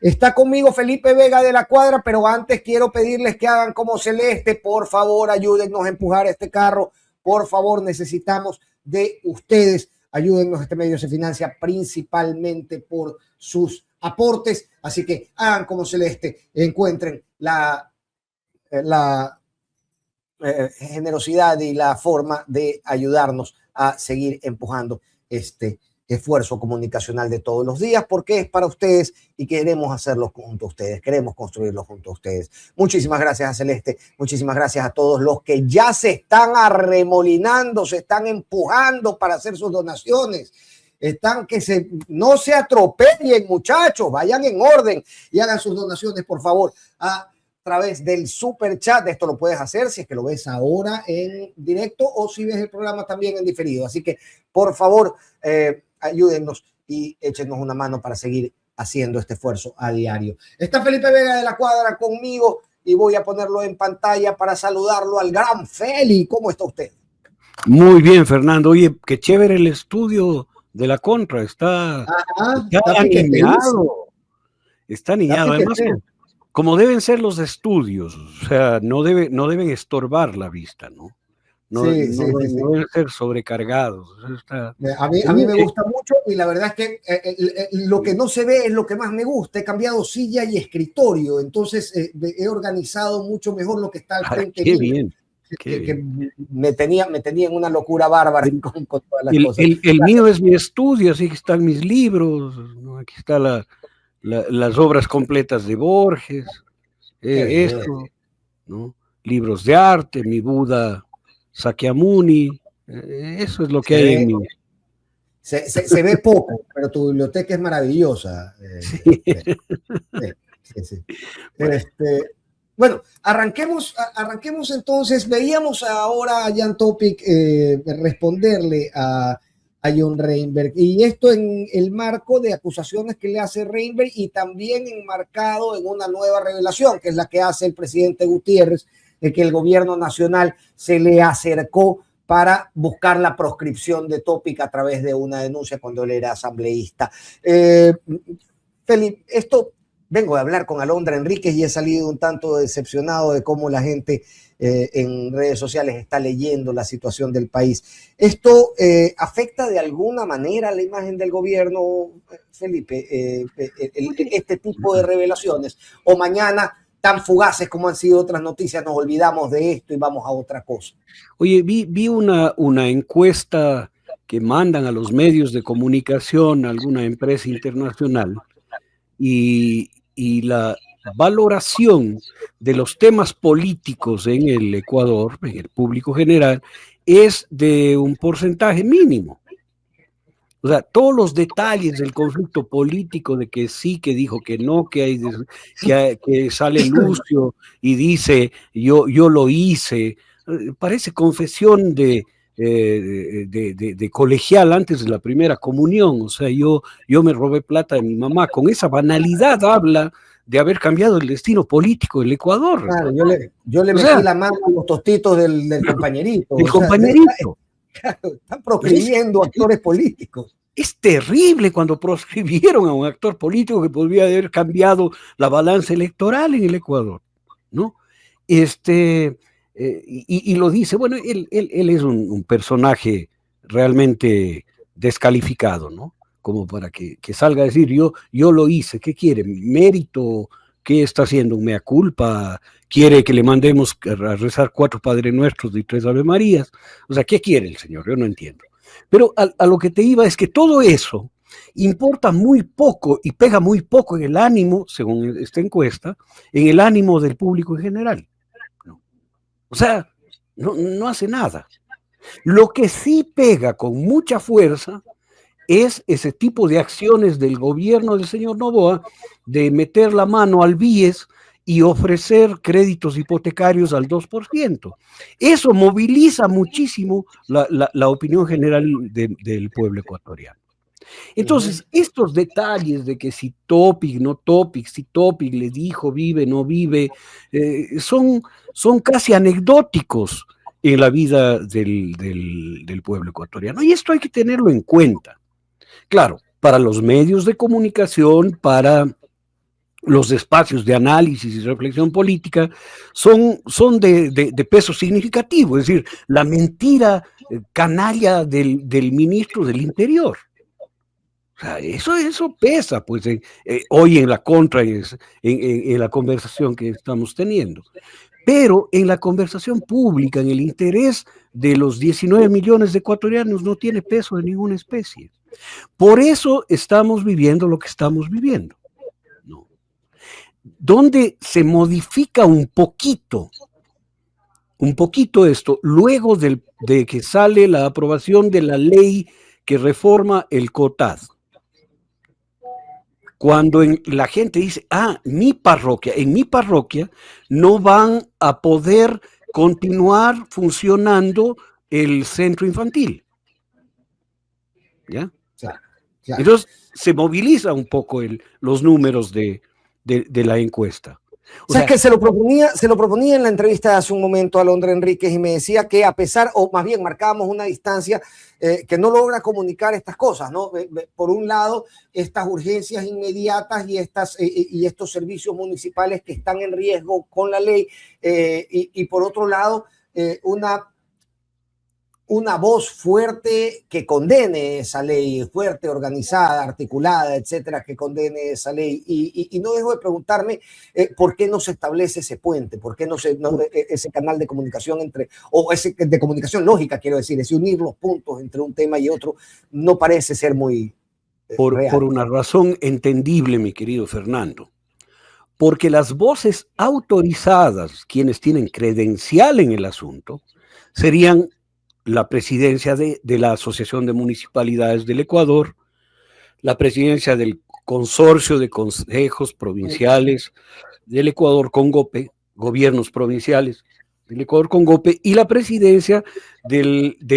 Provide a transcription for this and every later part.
Está conmigo Felipe Vega de la Cuadra, pero antes quiero pedirles que hagan como Celeste. Por favor, ayúdennos a empujar este carro. Por favor, necesitamos de ustedes. Ayúdennos, este medio se financia principalmente por sus aportes. Así que hagan como Celeste, encuentren la generosidad y la forma de ayudarnos a seguir empujando este esfuerzo comunicacional de todos los días, porque es para ustedes y queremos hacerlo junto a ustedes, queremos construirlo junto a ustedes. Muchísimas gracias a Celeste, muchísimas gracias a todos los que ya se están arremolinando, se están empujando para hacer sus donaciones. No se atropellen, muchachos, vayan en orden y hagan sus donaciones, por favor, a través del super chat. Esto lo puedes hacer si es que lo ves ahora en directo o si ves el programa también en diferido. Así que, por favor, ayúdennos y échenos una mano para seguir haciendo este esfuerzo a diario. Está Felipe Vega de la Cuadra conmigo y voy a ponerlo en pantalla para saludarlo al gran Feli. ¿Cómo está usted? Muy bien, Fernando. Oye, qué chévere el estudio de la Contra. Está aniñado. Está aniñado. Además, como deben ser los estudios, o sea, no deben estorbar la vista, ¿no? No deben ser sobrecargados. A mí me gusta mucho y la verdad es que lo que no se ve es lo que más me gusta. He cambiado silla y escritorio, entonces he organizado mucho mejor lo que está al frente. Qué bien. Que me tenía en una locura bárbara con todas las cosas. El mío es mi estudio, así que están mis libros, ¿no? Aquí está las obras completas de Borges, esto, ¿no? Libros de arte, mi Buda Sakyamuni, eso es lo que hay en mí. Se ve poco, pero tu biblioteca es maravillosa. Sí. Sí. Bueno, arranquemos entonces. Veíamos ahora a Jan Topic responderle a John Reinberg, y esto en el marco de acusaciones que le hace Reinberg y también enmarcado en una nueva revelación, que es la que hace el presidente Gutiérrez, de que el gobierno nacional se le acercó para buscar la proscripción de Topic a través de una denuncia cuando él era asambleísta. Felipe, vengo de hablar con Alondra Enríquez y he salido un tanto decepcionado de cómo la gente en redes sociales está leyendo la situación del país. ¿Esto afecta de alguna manera la imagen del gobierno, Felipe, este tipo de revelaciones? ¿O mañana, tan fugaces como han sido otras noticias, nos olvidamos de esto y vamos a otra cosa? Oye, vi una encuesta que mandan a los medios de comunicación a alguna empresa internacional y la valoración de los temas políticos en el Ecuador, en el público general, es de un porcentaje mínimo. O sea, todos los detalles del conflicto político, de que sí, que dijo que no, que sale Lucio y dice yo lo hice, parece confesión de colegial antes de la primera comunión. O sea, yo me robé plata de mi mamá. Con esa banalidad habla de haber cambiado el destino político del Ecuador. Claro, yo le metí la mano a los tostitos del compañerito. El compañerito. Están proscribiendo actores políticos. Es terrible cuando proscribieron a un actor político que podría haber cambiado la balanza electoral en el Ecuador, ¿no? Y lo dice, bueno, él es un personaje realmente descalificado, ¿no? Como para que salga a decir, yo lo hice, ¿qué quiere? ¿Mérito? ¿Qué está haciendo? ¿Un mea culpa? ¿Quiere que le mandemos a rezar 4 Padre Nuestros y 3 Ave Marías? O sea, ¿qué quiere el señor? Yo no entiendo. Pero a lo que te iba es que todo eso importa muy poco y pega muy poco en el ánimo, según esta encuesta, en el ánimo del público en general. ¿No? O sea, no hace nada. Lo que sí pega con mucha fuerza es ese tipo de acciones del gobierno del señor Noboa de meter la mano al BIES y ofrecer créditos hipotecarios al 2%. Eso moviliza muchísimo la opinión general del pueblo ecuatoriano. Entonces, estos detalles de que si Topic, no Topic, si Topic le dijo vive, no vive, son casi anecdóticos en la vida del pueblo ecuatoriano. Y esto hay que tenerlo en cuenta. Claro, para los medios de comunicación, para los espacios de análisis y reflexión política son de peso significativo, es decir, la mentira canalla del ministro del Interior. O sea, eso pesa, pues, hoy en la en la conversación que estamos teniendo. Pero en la conversación pública, en el interés de los 19 millones de ecuatorianos, no tiene peso de ninguna especie. Por eso estamos viviendo lo que estamos viviendo, ¿no? Donde se modifica un poquito esto, luego de que sale la aprobación de la ley que reforma el COTAD. Cuando la gente dice, en mi parroquia no van a poder continuar funcionando el centro infantil. ¿Ya? Claro. Entonces se moviliza un poco los números de la encuesta. O sea, que se lo proponía en la entrevista de hace un momento a Alondra Enríquez y me decía que a pesar, o más bien marcábamos una distancia que no logra comunicar estas cosas, ¿no? Por un lado, estas urgencias inmediatas y estos servicios municipales que están en riesgo con la ley y por otro lado, una voz fuerte que condene esa ley, fuerte, organizada, articulada, etcétera, que condene esa ley. Y no dejo de preguntarme por qué no se establece ese puente, por qué ese canal de comunicación de comunicación lógica, quiero decir, ese unir los puntos entre un tema y otro, no parece ser muy real. Por una razón entendible, mi querido Fernando. Porque las voces autorizadas, quienes tienen credencial en el asunto, serían la presidencia de la Asociación de Municipalidades del Ecuador, la presidencia del Consorcio de Consejos Provinciales del Ecuador, CONGOPE, gobiernos provinciales del Ecuador, CONGOPE, y la presidencia del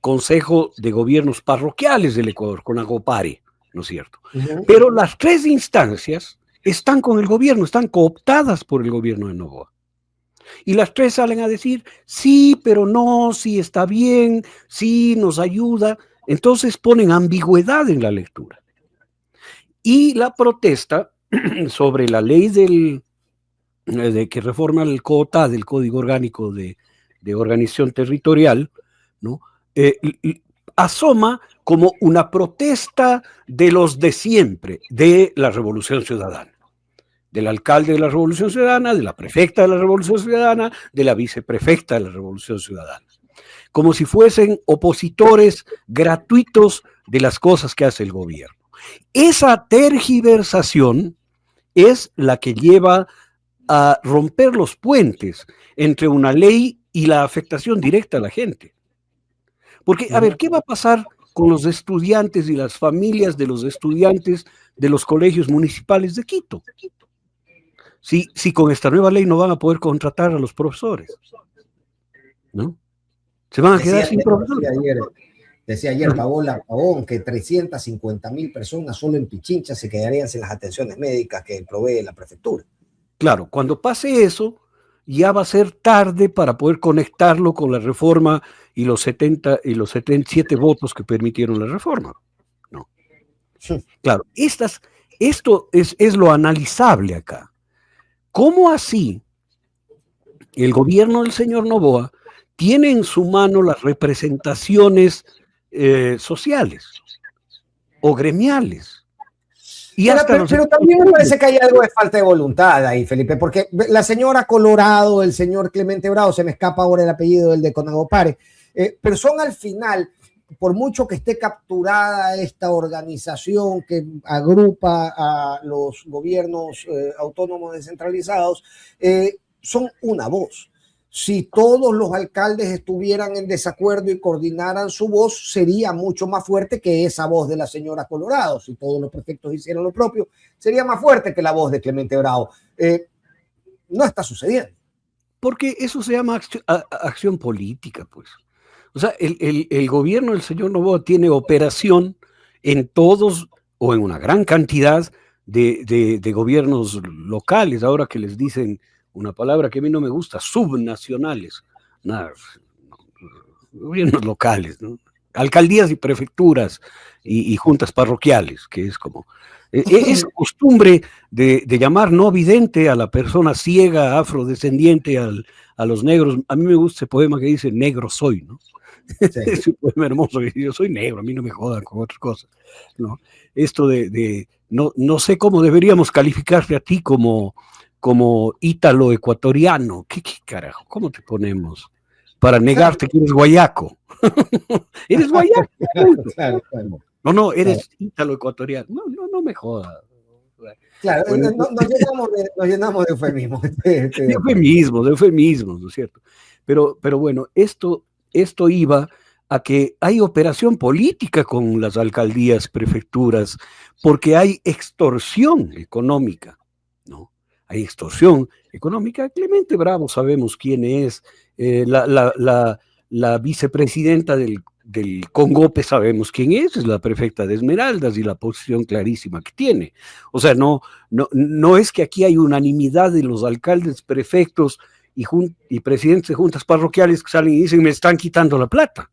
Consejo de Gobiernos Parroquiales del Ecuador, CONAGOPARE, ¿no es cierto? Pero las tres instancias están con el gobierno, están cooptadas por el gobierno de Noboa. Y las tres salen a decir, sí, pero no, sí está bien, sí nos ayuda. Entonces ponen ambigüedad en la lectura. Y la protesta sobre la ley de que reforma el COTAD, del Código Orgánico de Organización Territorial, ¿no? Asoma como una protesta de los de siempre, de la Revolución Ciudadana. Del alcalde de la Revolución Ciudadana, de la prefecta de la Revolución Ciudadana, de la viceprefecta de la Revolución Ciudadana. Como si fuesen opositores gratuitos de las cosas que hace el gobierno. Esa tergiversación es la que lleva a romper los puentes entre una ley y la afectación directa a la gente. Porque, a ver, ¿qué va a pasar con los estudiantes y las familias de los estudiantes de los colegios municipales de Quito? Si con esta nueva ley no van a poder contratar a los profesores, ¿no? Se van a quedar sin profesores. Decía ayer Paola Pavón que 350.000 personas solo en Pichincha se quedarían sin las atenciones médicas que provee la prefectura. Claro, cuando pase eso, ya va a ser tarde para poder conectarlo con la reforma y los 77 votos que permitieron la reforma. No. Claro, esto es lo analizable acá. ¿Cómo así el gobierno del señor Noboa tiene en su mano las representaciones sociales o gremiales? Pero también me parece que hay algo de falta de voluntad ahí, Felipe, porque la señora Colorado, el señor Clemente Bravo, se me escapa ahora el apellido del de CONAGOPARE, pero son al final, por mucho que esté capturada esta organización que agrupa a los gobiernos autónomos descentralizados, son una voz. Si todos los alcaldes estuvieran en desacuerdo y coordinaran su voz, sería mucho más fuerte que esa voz de la señora Colorado. Si todos los prefectos hicieran lo propio, sería más fuerte que la voz de Clemente Bravo. No está sucediendo. Porque eso se llama acción política, pues. O sea, el gobierno del señor Noboa tiene operación en todos o en una gran cantidad de gobiernos locales, ahora que les dicen una palabra que a mí no me gusta, subnacionales, gobiernos locales, ¿no? alcaldías y prefecturas y juntas parroquiales, que es como... Es costumbre de llamar no vidente a la persona ciega, afrodescendiente, a los negros. A mí me gusta ese poema que dice negro soy, ¿no? Sí. Es un poema hermoso que dice, yo soy negro, a mí no me jodan con otras cosas, ¿no? Esto no sé cómo deberíamos calificarte a ti como ítalo-ecuatoriano. ¿Qué carajo? ¿Cómo te ponemos? Para negarte que eres guayaco. ¿Eres guayaco? Claro. No, eres ítalo-ecuatoriano. No me jodas. Claro, bueno, nos llenamos de eufemismos. De eufemismos, ¿no es cierto? Pero bueno, esto iba a que hay operación política con las alcaldías, prefecturas, porque hay extorsión económica, ¿no? Hay extorsión económica. Clemente Bravo sabemos quién es, la vicepresidenta del Congope sabemos quién es la prefecta de Esmeraldas y la posición clarísima que tiene. O sea, no es que aquí hay unanimidad de los alcaldes, prefectos y presidentes de juntas parroquiales que salen y dicen, me están quitando la plata.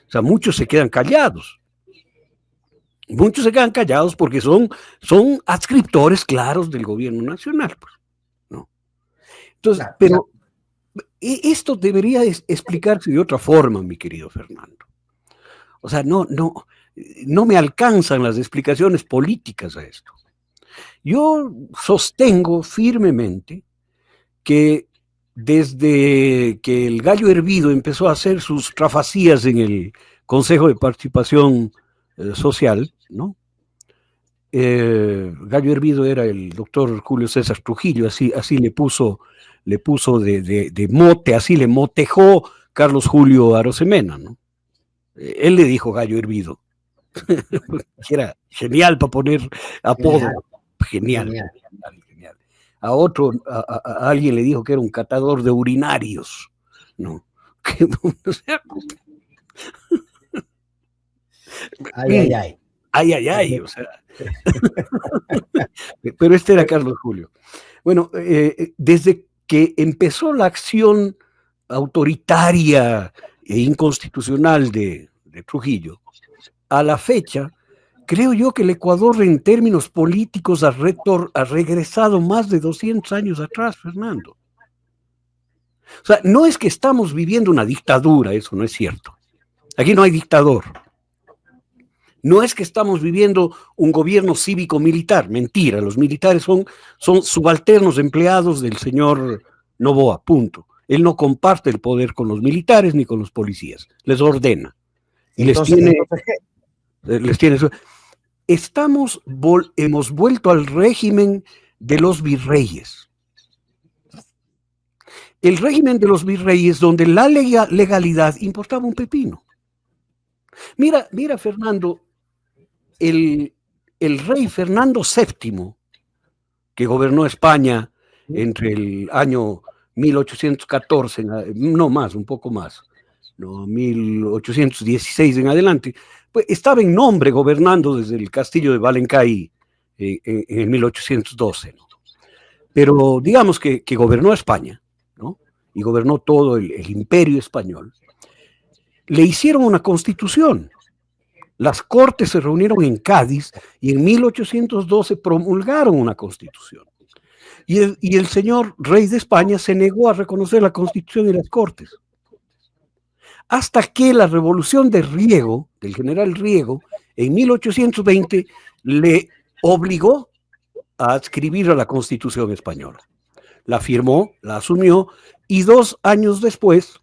O sea, muchos se quedan callados. Muchos se quedan callados porque son adscriptores claros del gobierno nacional, pues, ¿no? Entonces, pero esto debería explicarse de otra forma, mi querido Fernando. O sea, no me alcanzan las explicaciones políticas a esto. Yo sostengo firmemente que desde que el Gallo Hervido empezó a hacer sus trafacías en el Consejo de Participación Social, ¿no? Gallo Hervido era el doctor Julio César Trujillo, así le puso de mote, así le motejó Carlos Julio Arosemena, ¿no? Él le dijo Gallo Hervido, que era genial para poner apodo, genial. A otro, a alguien le dijo que era un catador de urinarios, ¿no? O sea, ay, o sea. Pero este era Carlos Julio. Bueno, desde que empezó la acción autoritaria e inconstitucional de Trujillo, a la fecha, creo yo que el Ecuador en términos políticos ha regresado más de 200 años atrás, Fernando. O sea, no es que estamos viviendo una dictadura, eso no es cierto. Aquí no hay dictador. No es que estamos viviendo un gobierno cívico-militar, mentira, los militares son subalternos empleados del señor Noboa, punto. Él no comparte el poder con los militares ni con los policías, les ordena. Y les tiene... Hemos vuelto al régimen de los virreyes. El régimen de los virreyes donde la legalidad importaba un pepino. Mira, Fernando, el rey Fernando VII, que gobernó España entre el año 1814, no más, un poco más, no, 1816 en adelante, pues estaba en nombre gobernando desde el castillo de Balencay en 1812, ¿no? Pero digamos que gobernó España, ¿no? Y gobernó todo el imperio español. Le hicieron una constitución. Las Cortes se reunieron en Cádiz y en 1812 promulgaron una constitución. Y el señor rey de España se negó a reconocer la constitución y las Cortes. Hasta que la revolución de Riego, del general Riego, en 1820 le obligó a adscribir a la Constitución española. La firmó, la asumió y 2 años después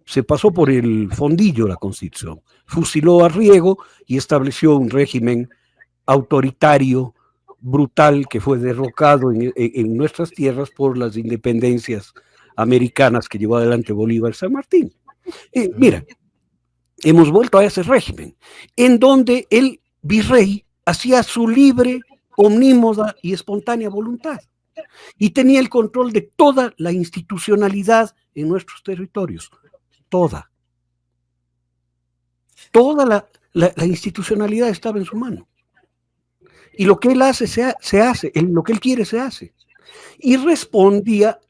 se pasó por el fondillo la Constitución. Fusiló a Riego y estableció un régimen autoritario, brutal, que fue derrocado en nuestras tierras por las independencias americanas que llevó adelante Bolívar y San Martín. Mira, hemos vuelto a ese régimen, en donde el virrey hacía su libre, omnímoda y espontánea voluntad, y tenía el control de toda la institucionalidad en nuestros territorios, toda la institucionalidad estaba en su mano, y lo que él hace, se hace, lo que él quiere, se hace, y respondía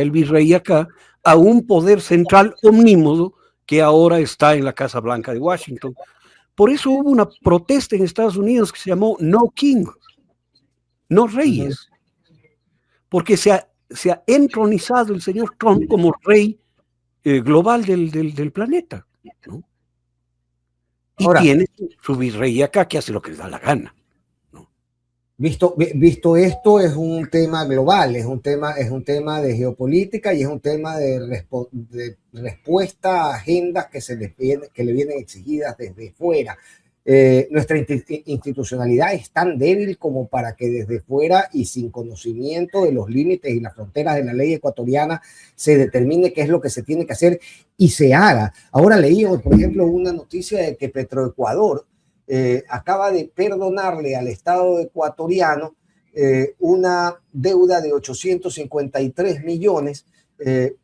el virrey acá a un poder central omnímodo que ahora está en la Casa Blanca de Washington. Por eso hubo una protesta en Estados Unidos que se llamó No King, no reyes, porque se ha entronizado el señor Trump como rey global del planeta, ¿no? Y ahora, tiene su virrey acá que hace lo que le da la gana, ¿no? Visto esto, es un tema global, es un tema de geopolítica y es un tema de respuesta a agendas que le vienen exigidas desde fuera. Nuestra institucionalidad es tan débil como para que desde fuera y sin conocimiento de los límites y las fronteras de la ley ecuatoriana se determine qué es lo que se tiene que hacer y se haga. Ahora leí, por ejemplo, una noticia de que Petroecuador acaba de perdonarle al Estado ecuatoriano una deuda de 853 millones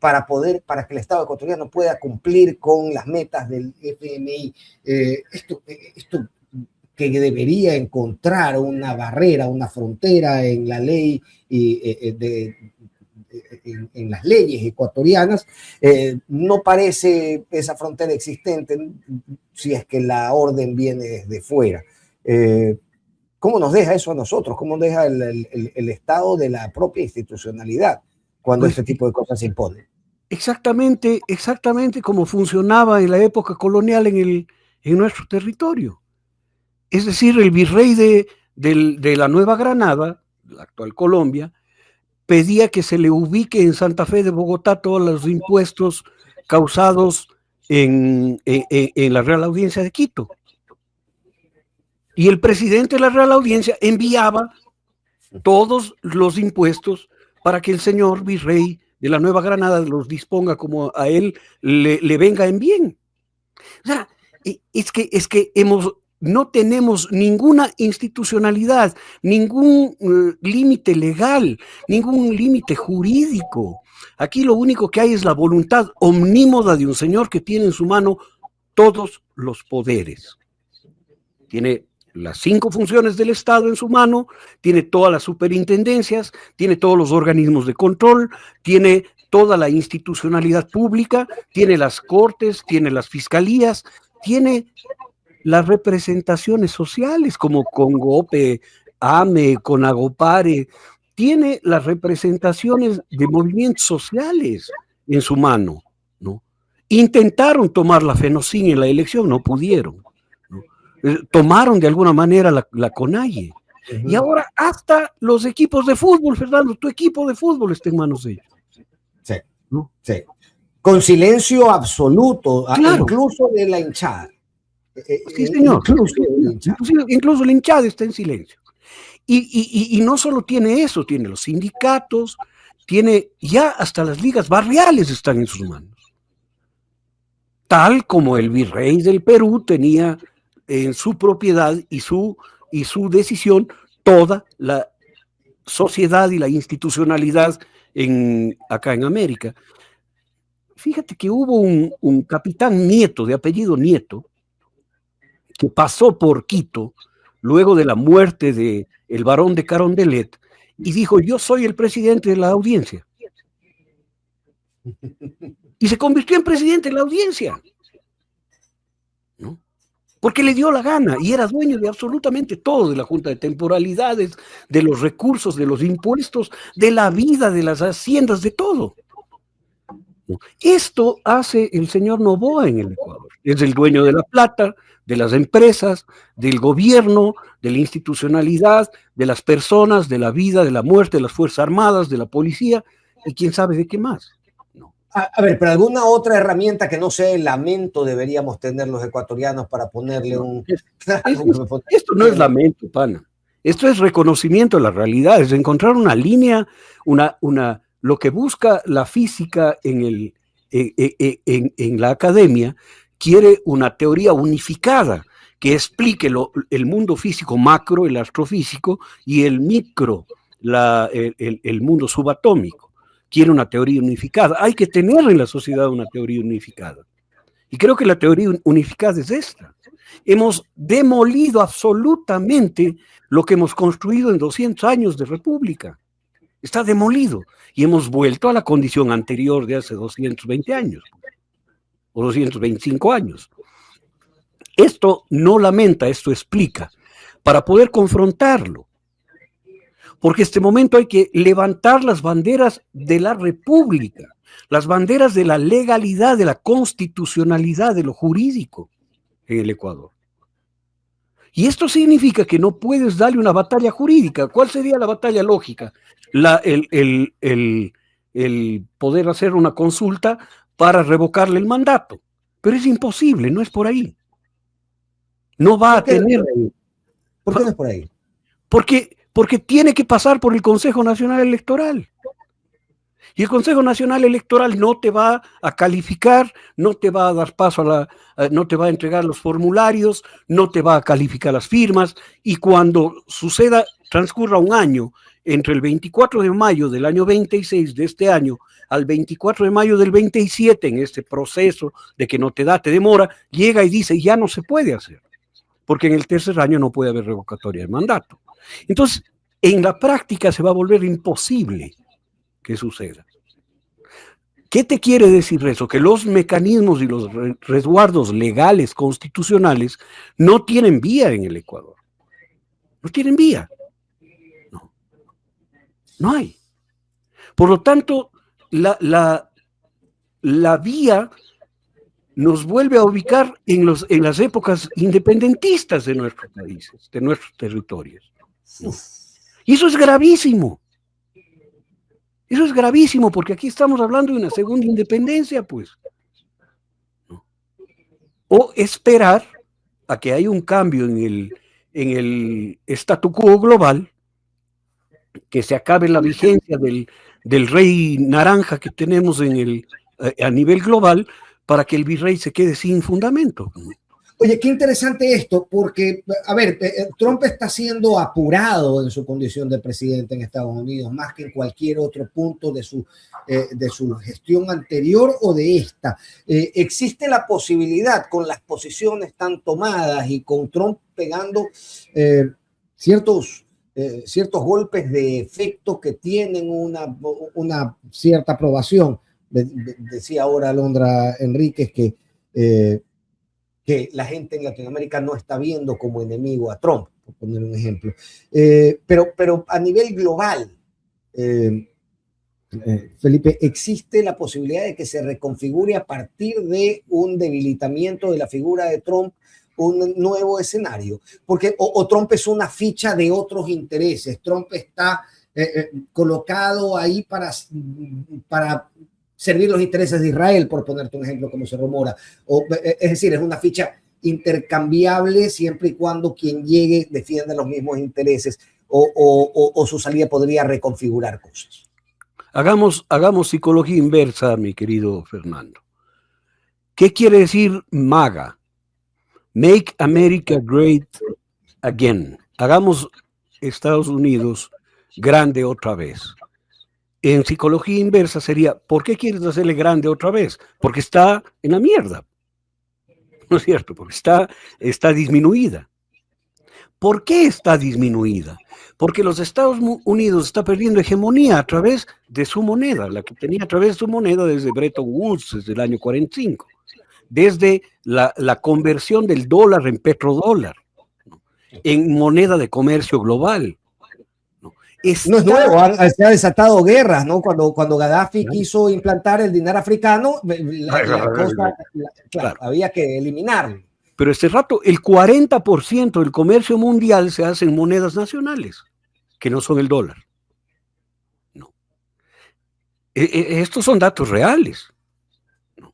para que el Estado ecuatoriano pueda cumplir con las metas del FMI. Esto que debería encontrar una barrera, una frontera en la ley en las leyes ecuatorianas, no parece esa frontera existente si es que la orden viene desde fuera. ¿Cómo nos deja eso a nosotros? ¿Cómo deja el estado de la propia institucionalidad cuando este tipo de cosas se imponen? Exactamente como funcionaba en la época colonial en nuestro territorio. Es decir, el virrey de la Nueva Granada, la actual Colombia, pedía que se le ubique en Santa Fe de Bogotá todos los impuestos causados en la Real Audiencia de Quito. Y el presidente de la Real Audiencia enviaba todos los impuestos para que el señor virrey de la Nueva Granada los disponga como a él le venga en bien. O sea, es que no tenemos ninguna institucionalidad, ningún límite legal, ningún límite jurídico. Aquí lo único que hay es la voluntad omnímoda de un señor que tiene en su mano todos los poderes. Tiene las 5 funciones del Estado en su mano, tiene todas las superintendencias, tiene todos los organismos de control, tiene toda la institucionalidad pública, tiene las cortes, tiene las fiscalías, tiene las representaciones sociales como Congope, AME, Conagopare, tiene las representaciones de movimientos sociales en su mano, ¿no? Intentaron tomar la FENOCIN en la elección, no pudieron, ¿no? Tomaron de alguna manera la CONAIE. Y ahora hasta los equipos de fútbol, Fernando, tu equipo de fútbol está en manos de ellos. Sí, ¿no? Sí. Con silencio absoluto, claro. Incluso de la hinchada. Sí, señor. Incluso la hinchada está en silencio. Y no solo tiene eso, tiene los sindicatos, tiene ya hasta las ligas barriales están en sus manos. Tal como el virrey del Perú tenía en su propiedad y su decisión toda la sociedad y la institucionalidad acá en América. Fíjate que hubo un capitán Nieto, de apellido Nieto, que pasó por Quito luego de la muerte del barón de Carondelet y dijo: yo soy el presidente de la audiencia. Y se convirtió en presidente de la audiencia, ¿no? Porque le dio la gana y era dueño de absolutamente todo, de la Junta de Temporalidades, de los recursos, de los impuestos, de la vida, de las haciendas, de todo. Esto hace el señor Noboa en el Ecuador. Es el dueño de la plata, de las empresas, del gobierno, de la institucionalidad, de las personas, de la vida, de la muerte, de las Fuerzas Armadas, de la policía y quién sabe de qué más. No. A ver, pero alguna otra herramienta que no sea el lamento deberíamos tener los ecuatorianos para ponerle un... Esto no es lamento, pana. Esto es reconocimiento de la realidad, es encontrar una línea, lo que busca la física en la academia, quiere una teoría unificada que explique el mundo físico macro, el astrofísico, y el micro, el mundo subatómico. Quiere una teoría unificada. Hay que tener en la sociedad una teoría unificada. Y creo que la teoría unificada es esta. Hemos demolido absolutamente lo que hemos construido en 200 años de república. Está demolido. Y hemos vuelto a la condición anterior de hace 220 años. o 225 años. Esto no lamenta, esto explica, para poder confrontarlo. Porque en este momento hay que levantar las banderas de la República, las banderas de la legalidad, de la constitucionalidad, de lo jurídico en el Ecuador. Y esto significa que no puedes darle una batalla jurídica. ¿Cuál sería la batalla lógica? El poder hacer una consulta para revocarle el mandato. Pero es imposible, no es por ahí. No va a tener... ¿Por qué no es por ahí? Porque tiene que pasar por el Consejo Nacional Electoral. Y el Consejo Nacional Electoral no te va a calificar, no te va a dar paso no te va a entregar los formularios, no te va a calificar las firmas, y cuando transcurra un año, entre el 24 de mayo del año 26 de este año al 24 de mayo del 27, en este proceso de que no te da, te demora, llega y dice, ya no se puede hacer, porque en el tercer año no puede haber revocatoria de mandato. Entonces, en la práctica se va a volver imposible que suceda. ¿Qué te quiere decir eso? Que los mecanismos y los resguardos legales, constitucionales, no tienen vía en el Ecuador. No tienen vía. No hay. Por lo tanto, la vía nos vuelve a ubicar en las épocas independentistas de nuestros países, de nuestros territorios. ¿No? Y eso es gravísimo. Eso es gravísimo, porque aquí estamos hablando de una segunda independencia, pues. ¿No? O esperar a que haya un cambio en el statu quo global, que se acabe la vigencia del rey naranja que tenemos a nivel global, para que el virrey se quede sin fundamento. Oye, qué interesante esto, porque, a ver, Trump está siendo apurado en su condición de presidente en Estados Unidos, más que en cualquier otro punto de su gestión anterior o de esta. Existe la posibilidad, con las posiciones tan tomadas y con Trump pegando ciertos golpes de efecto que tienen una cierta aprobación. Decía ahora Alondra Enríquez que la gente en Latinoamérica no está viendo como enemigo a Trump, por poner un ejemplo. Pero a nivel global, Felipe, ¿existe la posibilidad de que se reconfigure a partir de un debilitamiento de la figura de Trump un nuevo escenario? Porque o Trump es una ficha de otros intereses, Trump está colocado ahí para servir los intereses de Israel, por ponerte un ejemplo, como se rumora. Es decir, es una ficha intercambiable siempre y cuando quien llegue defienda los mismos intereses, o su salida podría reconfigurar cosas. Hagamos psicología inversa, mi querido Fernando. ¿Qué quiere decir MAGA? Make America Great Again. Hagamos Estados Unidos grande otra vez. En psicología inversa sería, ¿por qué quieres hacerle grande otra vez? Porque está en la mierda. ¿No es cierto? Porque está disminuida. ¿Por qué está disminuida? Porque los Estados Unidos está perdiendo hegemonía a través de su moneda, la que tenía a través de su moneda desde Bretton Woods, desde el año 45, desde la conversión del dólar en petrodólar, ¿no? En moneda de comercio global. No es nuevo, se ha desatado guerras, ¿no? Cuando Gaddafi quiso implantar el dinar africano, claro, había que eliminarlo. Pero este rato, el 40% del comercio mundial se hace en monedas nacionales, que no son el dólar. No. Estos son datos reales. No.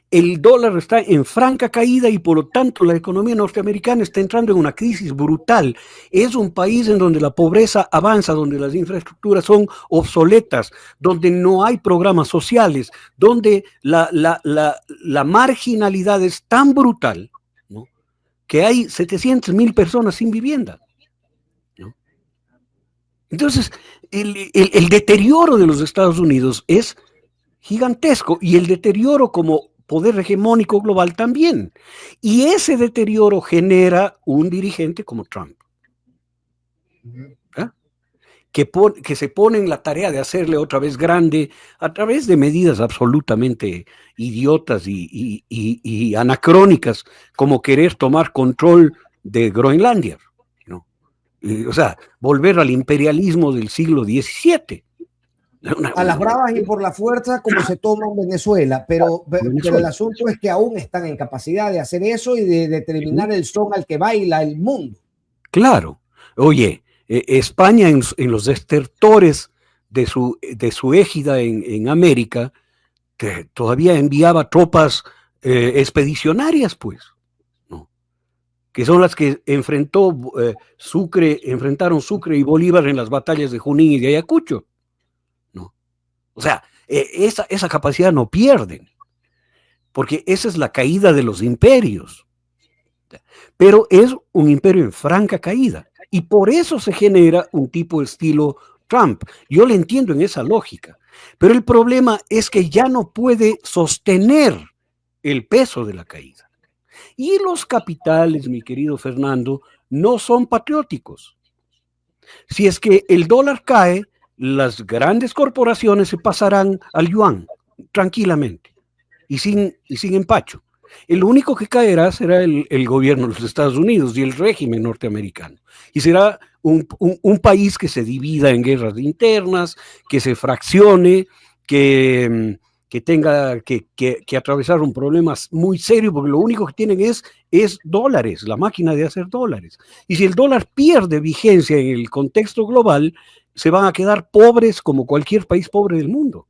El dólar está en franca caída y por lo tanto la economía norteamericana está entrando en una crisis brutal. Es un país en donde la pobreza avanza, donde las infraestructuras son obsoletas, donde no hay programas sociales, donde la marginalidad es tan brutal, ¿no?, que hay 700,000 personas sin vivienda, ¿no? Entonces, el deterioro de los Estados Unidos es gigantesco, y el deterioro como poder hegemónico global también. Y ese deterioro genera un dirigente como Trump, ¿eh?, que se pone en la tarea de hacerle otra vez grande a través de medidas absolutamente idiotas y anacrónicas, como querer tomar control de Groenlandia, ¿no? O sea, volver al imperialismo del siglo XVII. A las bravas y por la fuerza, como se toma en Venezuela, pero el asunto es que aún están en capacidad de hacer eso y de determinar el son al que baila el mundo. Claro. Oye, España en los desertores de su égida en América todavía enviaba tropas expedicionarias, pues, ¿no? Que son las que enfrentaron Sucre y Bolívar en las batallas de Junín y de Ayacucho, ¿no? O sea, esa capacidad no pierden, porque esa es la caída de los imperios. Pero es un imperio en franca caída. Y por eso se genera un tipo de estilo Trump. Yo le entiendo en esa lógica. Pero el problema es que ya no puede sostener el peso de la caída. Y los capitales, mi querido Fernando, no son patrióticos. Si es que el dólar cae, las grandes corporaciones se pasarán al yuan tranquilamente y sin empacho. El único que caerá será el gobierno de los Estados Unidos y el régimen norteamericano. Y será un país que se divida en guerras internas, que se fraccione, que tenga que atravesar un problema muy serio, porque lo único que tienen es dólares, la máquina de hacer dólares. Y si el dólar pierde vigencia en el contexto global, se van a quedar pobres como cualquier país pobre del mundo,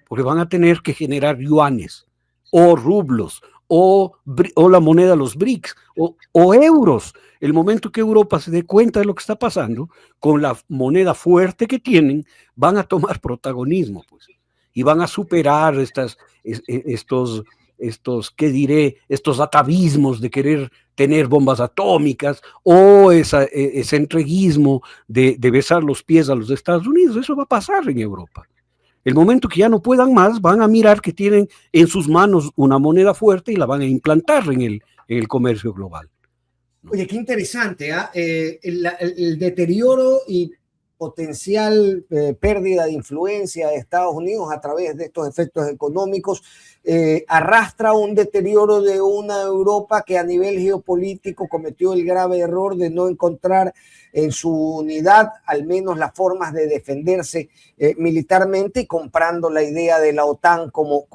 porque van a tener que generar yuanes o rublos o la moneda de los BRICS o euros. El momento que Europa se dé cuenta de lo que está pasando, con la moneda fuerte que tienen, van a tomar protagonismo, pues, y van a superar estos atavismos de querer tener bombas atómicas o ese entreguismo de besar los pies a los Estados Unidos. Eso va a pasar en Europa. El momento que ya no puedan más, van a mirar que tienen en sus manos una moneda fuerte y la van a implantar en el comercio global. Oye, qué interesante, ¿eh? El deterioro y potencial pérdida de influencia de Estados Unidos a través de estos efectos económicos arrastra un deterioro de una Europa que a nivel geopolítico cometió el grave error de no encontrar en su unidad al menos las formas de defenderse militarmente, y comprando la idea de la OTAN como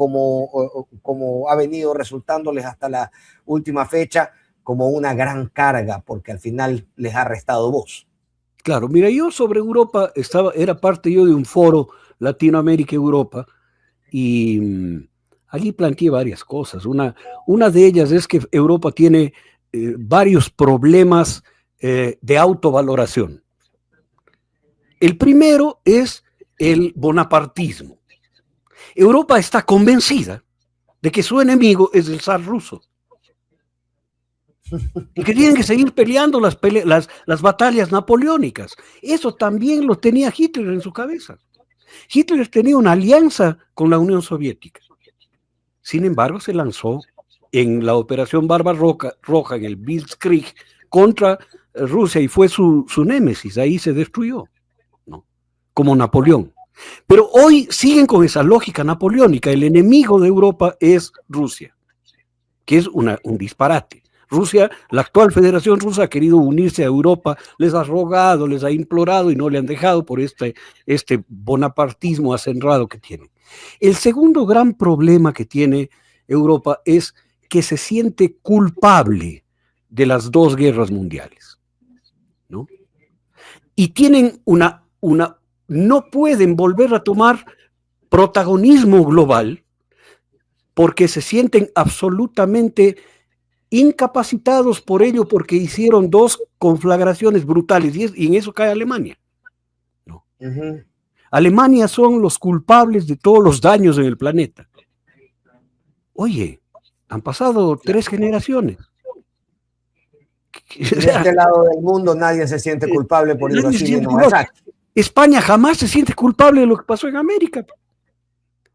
ha venido resultándoles hasta la última fecha como una gran carga, porque al final les ha restado voz. Claro, mira, yo sobre Europa era parte yo de un foro Latinoamérica-Europa y allí planteé varias cosas. Una de ellas es que Europa tiene varios problemas de autovaloración. El primero es el bonapartismo. Europa está convencida de que su enemigo es el zar ruso y que tienen que seguir peleando las batallas napoleónicas. Eso también lo tenía Hitler en su cabeza. Hitler tenía una alianza con la Unión Soviética. Sin embargo, se lanzó en la Operación Barba Roja, en el Blitzkrieg, contra Rusia y fue su némesis. Ahí se destruyó, ¿no? Como Napoleón. Pero hoy siguen con esa lógica napoleónica. El enemigo de Europa es Rusia, que es un disparate. Rusia, la actual Federación Rusa, ha querido unirse a Europa, les ha rogado, les ha implorado y no le han dejado por este bonapartismo acendrado que tiene. El segundo gran problema que tiene Europa es que se siente culpable de las dos guerras mundiales, ¿no? Y tienen no pueden volver a tomar protagonismo global porque se sienten absolutamente incapacitados por ello, porque hicieron dos conflagraciones brutales y en eso cae Alemania, ¿no? Alemania son los culpables de todos los daños en el planeta. Oye, han pasado 3 generaciones. De este lado del mundo nadie se siente culpable por Hiroshima y Nagasaki. España jamás se siente culpable de lo que pasó en América,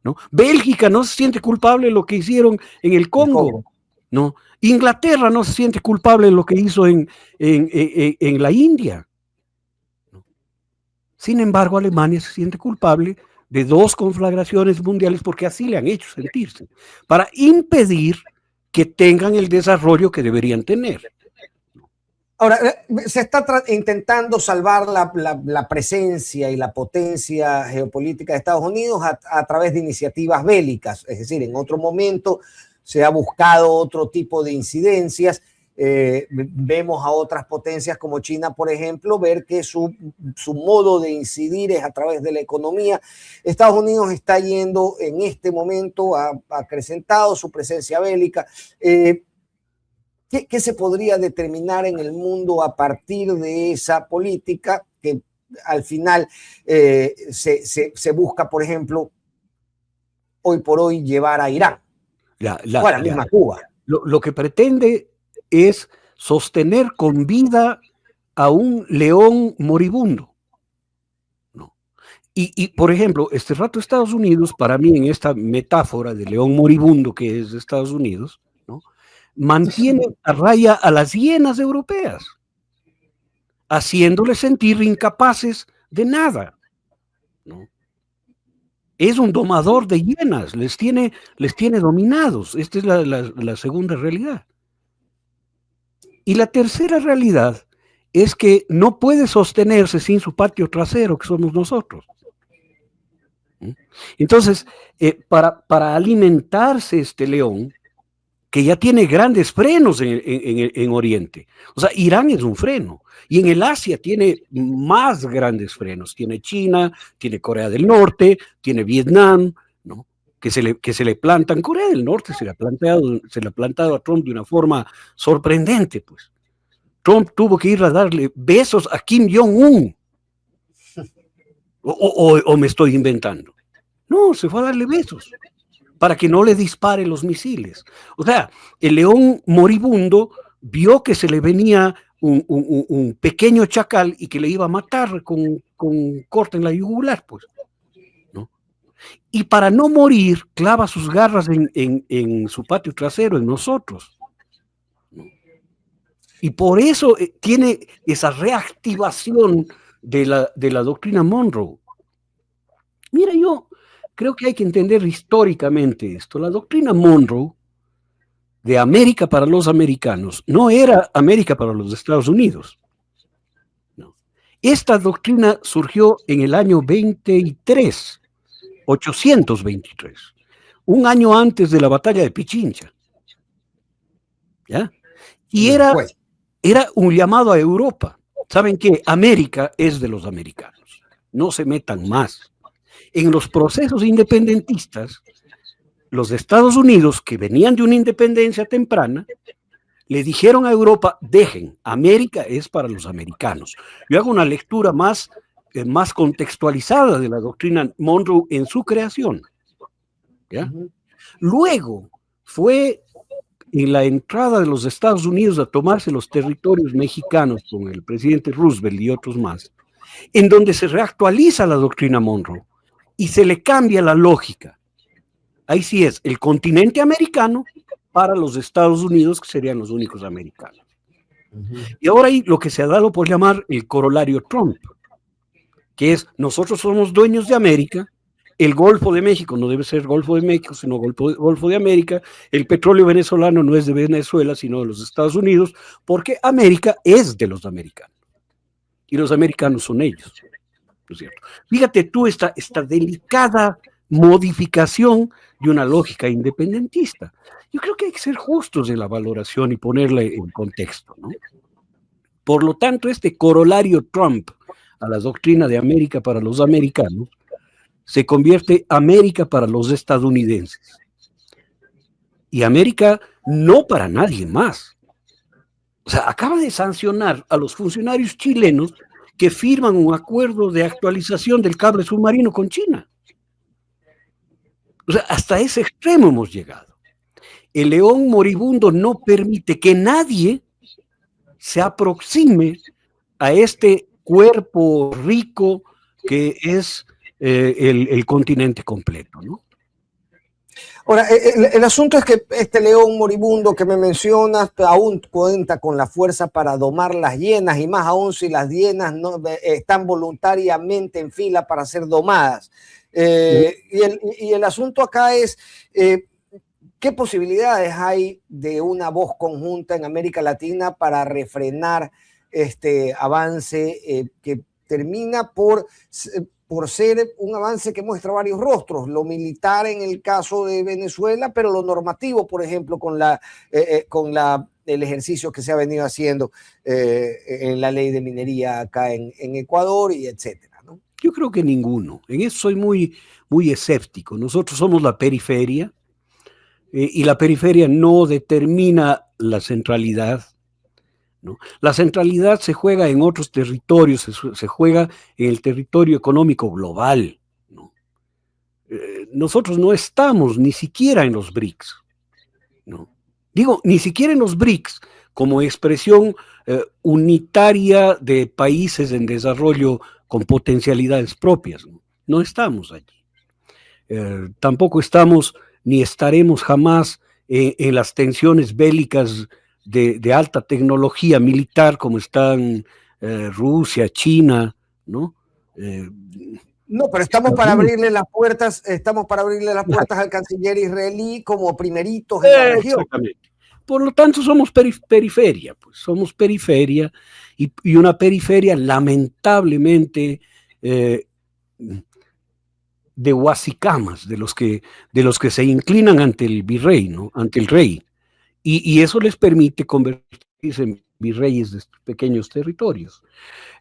¿no? Bélgica no se siente culpable de lo que hicieron en el Congo, ¿no? Inglaterra no se siente culpable de lo que hizo en la India, ¿no? Sin embargo, Alemania se siente culpable de 2 conflagraciones mundiales porque así le han hecho sentirse, para impedir que tengan el desarrollo que deberían tener. Ahora, se está intentando salvar la presencia y la potencia geopolítica de Estados Unidos a través de iniciativas bélicas. Es decir, en otro momento se ha buscado otro tipo de incidencias. Vemos a otras potencias como China, por ejemplo, ver que su modo de incidir es a través de la economía. Estados Unidos está yendo en este momento, ha acrecentado su presencia bélica. ¿Qué se podría determinar en el mundo a partir de esa política que al final se busca, por ejemplo, hoy por hoy llevar a Irán o a la misma Cuba? Lo que pretende es sostener con vida a un león moribundo. ¿No? Y, por ejemplo, este rato Estados Unidos, para mí, en esta metáfora de león moribundo que es Estados Unidos, ¿no?, mantiene a raya a las hienas europeas, haciéndoles sentir incapaces de nada, ¿no? Es un domador de hienas, les tiene dominados. Esta es la segunda realidad. Y la tercera realidad es que no puede sostenerse sin su patio trasero, que somos nosotros. Entonces, para alimentarse este león, que ya tiene grandes frenos en Oriente. O sea, Irán es un freno. Y en el Asia tiene más grandes frenos. Tiene China, tiene Corea del Norte, tiene Vietnam, ¿no?, que se le plantan. Corea del Norte se le ha plantado a Trump de una forma sorprendente, pues. Trump tuvo que ir a darle besos a Kim Jong-un. O me estoy inventando. No, se fue a darle besos para que no le dispare los misiles. O sea, el león moribundo vio que se le venía un pequeño chacal y que le iba a matar con corte en la yugular, pues, ¿no? Y para no morir, clava sus garras en su patio trasero, en nosotros, ¿no? Y por eso tiene esa reactivación de la doctrina Monroe. Mira, yo creo que hay que entender históricamente esto. La doctrina Monroe de América para los americanos no era América para los Estados Unidos. No. Esta doctrina surgió en el año 823, un año antes de la batalla de Pichincha. ¿Ya? Y era un llamado a Europa. ¿Saben qué? América es de los americanos. No se metan más. En los procesos independentistas, los Estados Unidos, que venían de una independencia temprana, le dijeron a Europa: dejen, América es para los americanos. Yo hago una lectura más contextualizada de la doctrina Monroe en su creación, ¿ya? Luego fue en la entrada de los Estados Unidos a tomarse los territorios mexicanos con el presidente Roosevelt y otros más, en donde se reactualiza la doctrina Monroe y se le cambia la lógica. Ahí sí es el continente americano para los Estados Unidos, que serían los únicos americanos. Y ahora hay lo que se ha dado por llamar el corolario Trump, que es: nosotros somos dueños de América, el Golfo de México no debe ser Golfo de México, sino Golfo de América, el petróleo venezolano no es de Venezuela, sino de los Estados Unidos, porque América es de los americanos, y los americanos son ellos, ¿no es cierto? Fíjate tú esta delicada modificación de una lógica independentista. Yo creo que hay que ser justos en la valoración y ponerla en contexto, ¿no? Por lo tanto, este corolario Trump a la doctrina de América para los americanos se convierte América para los estadounidenses. Y América no para nadie más. O sea, acaba de sancionar a los funcionarios chilenos que firman un acuerdo de actualización del cable submarino con China. O sea, hasta ese extremo hemos llegado. El león moribundo no permite que nadie se aproxime a este cuerpo rico que es el continente completo, ¿no? Ahora, el asunto es que este león moribundo que me mencionas aún cuenta con la fuerza para domar las hienas, y más aún si las hienas no están voluntariamente en fila para ser domadas. Y el asunto acá es, ¿qué posibilidades hay de una voz conjunta en América Latina para refrenar este avance que termina por ser un avance que muestra varios rostros, lo militar en el caso de Venezuela, pero lo normativo, por ejemplo, con el ejercicio que se ha venido haciendo en la ley de minería acá en Ecuador y etcétera, ¿no? Yo creo que ninguno. En eso soy muy, muy escéptico. Nosotros somos la periferia y la periferia no determina la centralidad, ¿no? La centralidad se juega en otros territorios, se juega en el territorio económico global, ¿no? Nosotros no estamos ni siquiera en los BRICS, ¿no? Digo, ni siquiera en los BRICS, como expresión unitaria de países en desarrollo con potencialidades propias, ¿no? No estamos allí. Tampoco estamos ni estaremos jamás en las tensiones bélicas de alta tecnología militar como están Rusia, China, ¿no? No, pero estamos para abrirle las puertas al canciller israelí como primeritos en la región. Exactamente. Por lo tanto, somos periferia, pues somos periferia y una periferia lamentablemente de huasicamas, de los que se inclinan ante el virrey, ¿no? Ante el rey. Y eso les permite convertirse en virreyes de estos pequeños territorios.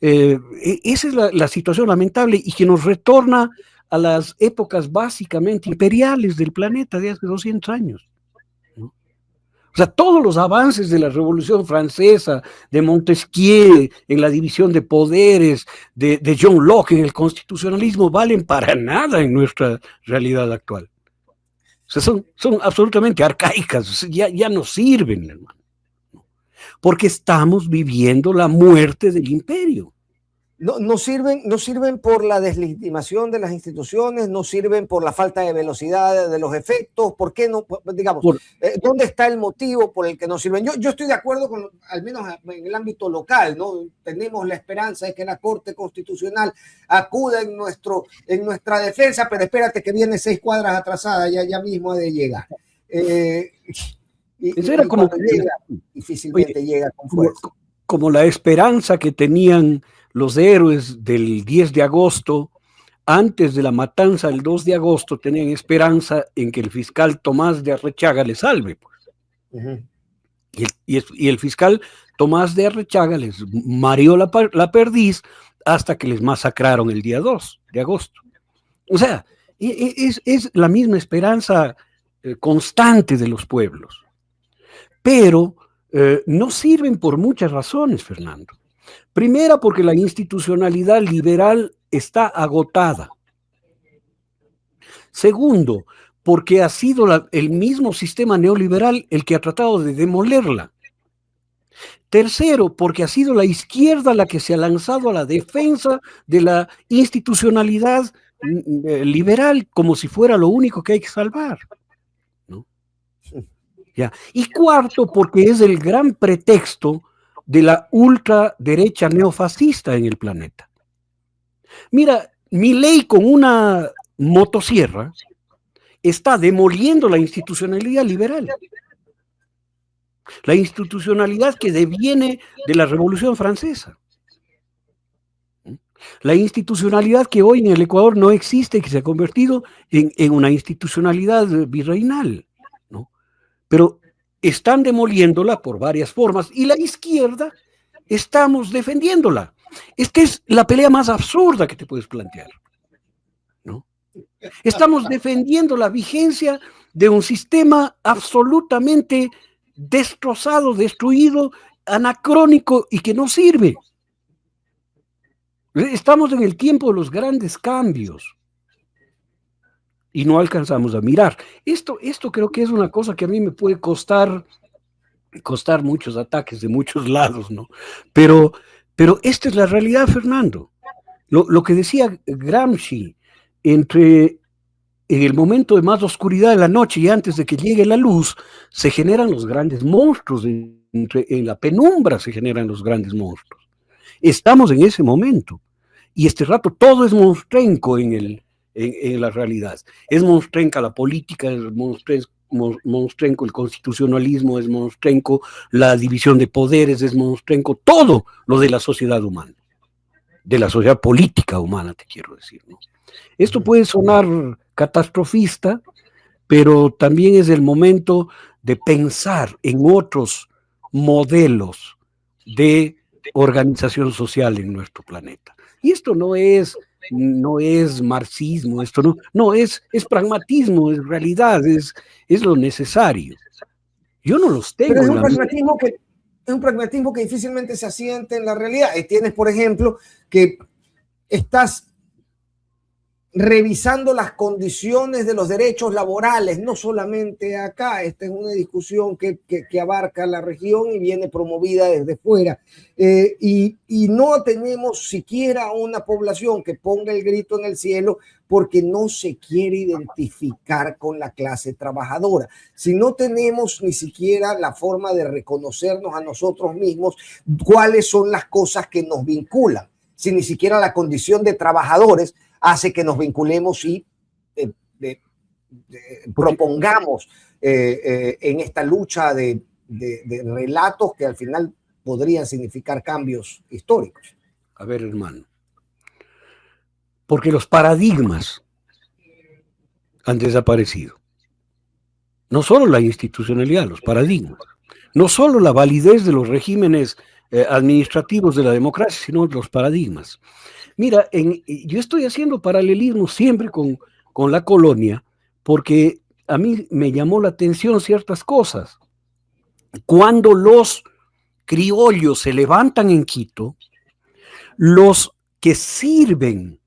Esa es la situación lamentable y que nos retorna a las épocas básicamente imperiales del planeta de hace 200 años. ¿No? O sea, todos los avances de la Revolución Francesa, de Montesquieu en la división de poderes, de John Locke en el constitucionalismo, valen para nada en nuestra realidad actual. O sea, son absolutamente arcaicas, ya no sirven, hermano. Porque estamos viviendo la muerte del imperio. No sirven por la deslegitimación de las instituciones, no sirven por la falta de velocidad de los efectos. ¿Por qué no? Digamos, ¿dónde está el motivo por el que no sirven? Yo estoy de acuerdo con, al menos en el ámbito local, ¿no? Tenemos la esperanza de que la Corte Constitucional acuda en nuestra defensa, pero espérate que viene 6 cuadras atrasada, ya mismo ha de llegar. Era como llega, difícilmente llega con fuerza. Como la esperanza que tenían los héroes del 10 de agosto, antes de la matanza del 2 de agosto, tenían esperanza en que el fiscal Tomás de Arrechaga les salve. Pues. Y el fiscal Tomás de Arrechaga les mareó la perdiz hasta que les masacraron el día 2 de agosto. O sea, es la misma esperanza constante de los pueblos. Pero no sirven por muchas razones, Fernando. Primera, porque la institucionalidad liberal está agotada. Segundo, porque ha sido el mismo sistema neoliberal el que ha tratado de demolerla. Tercero, porque ha sido la izquierda la que se ha lanzado a la defensa de la institucionalidad liberal como si fuera lo único que hay que salvar, ¿no? Ya. Y cuarto, porque es el gran pretexto de la ultraderecha neofascista en el planeta. Mira, Milei con una motosierra está demoliendo la institucionalidad liberal. La institucionalidad que deviene de la Revolución Francesa. La institucionalidad que hoy en el Ecuador no existe, que se ha convertido en una institucionalidad virreinal, ¿no? Pero están demoliéndola por varias formas y la izquierda estamos defendiéndola. Esta es la pelea más absurda que te puedes plantear, ¿no? Estamos defendiendo la vigencia de un sistema absolutamente destrozado, destruido, anacrónico y que no sirve. Estamos en el tiempo de los grandes cambios y no alcanzamos a mirar. Esto creo que es una cosa que a mí me puede costar muchos ataques de muchos lados, ¿no? Pero esta es la realidad, Fernando. Lo que decía Gramsci, entre en el momento de más oscuridad de la noche y antes de que llegue la luz, se generan los grandes monstruos, en la penumbra se generan los grandes monstruos. Estamos en ese momento, y este rato todo es monstrenco en la realidad. Es monstrenca la política, es monstrenco el constitucionalismo, es monstrenco la división de poderes, es monstrenco todo lo de la sociedad humana, de la sociedad política humana, te quiero decir, ¿no? Esto puede sonar catastrofista, pero también es el momento de pensar en otros modelos de organización social en nuestro planeta. Y esto no es marxismo, esto no es pragmatismo, es realidad, es lo necesario. Yo no los tengo. Pero es un pragmatismo que difícilmente se asienta en la realidad. Y tienes, por ejemplo, que estás revisando las condiciones de los derechos laborales, no solamente acá. Esta es una discusión que abarca la región y viene promovida desde fuera. Y no tenemos siquiera una población que ponga el grito en el cielo porque no se quiere identificar con la clase trabajadora. Si no tenemos ni siquiera la forma de reconocernos a nosotros mismos, cuáles son las cosas que nos vinculan, si ni siquiera la condición de trabajadores hace que nos vinculemos y propongamos en esta lucha de relatos que al final podrían significar cambios históricos. A ver, hermano, porque los paradigmas han desaparecido. No solo la institucionalidad, los paradigmas. No solo la validez de los regímenes administrativos de la democracia, sino los paradigmas. Mira, yo estoy haciendo paralelismo siempre con la colonia, porque a mí me llamó la atención ciertas cosas. Cuando los criollos se levantan en Quito, los que sirven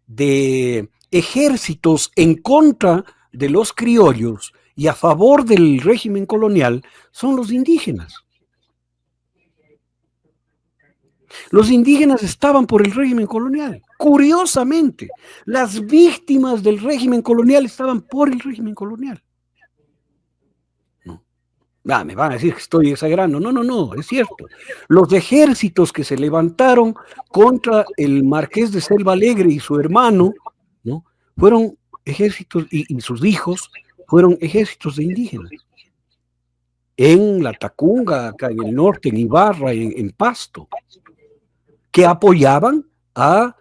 de ejércitos en contra de los criollos y a favor del régimen colonial son los indígenas. Los indígenas estaban por el régimen colonial. Curiosamente, las víctimas del régimen colonial estaban por el régimen colonial. No. Me van a decir que estoy exagerando. No, es cierto. Los ejércitos que se levantaron contra el marqués de Selva Alegre y su hermano, ¿no?, fueron ejércitos, y sus hijos fueron ejércitos de indígenas. En la Tacunga, acá en el norte, en Ibarra, en Pasto, que apoyaban a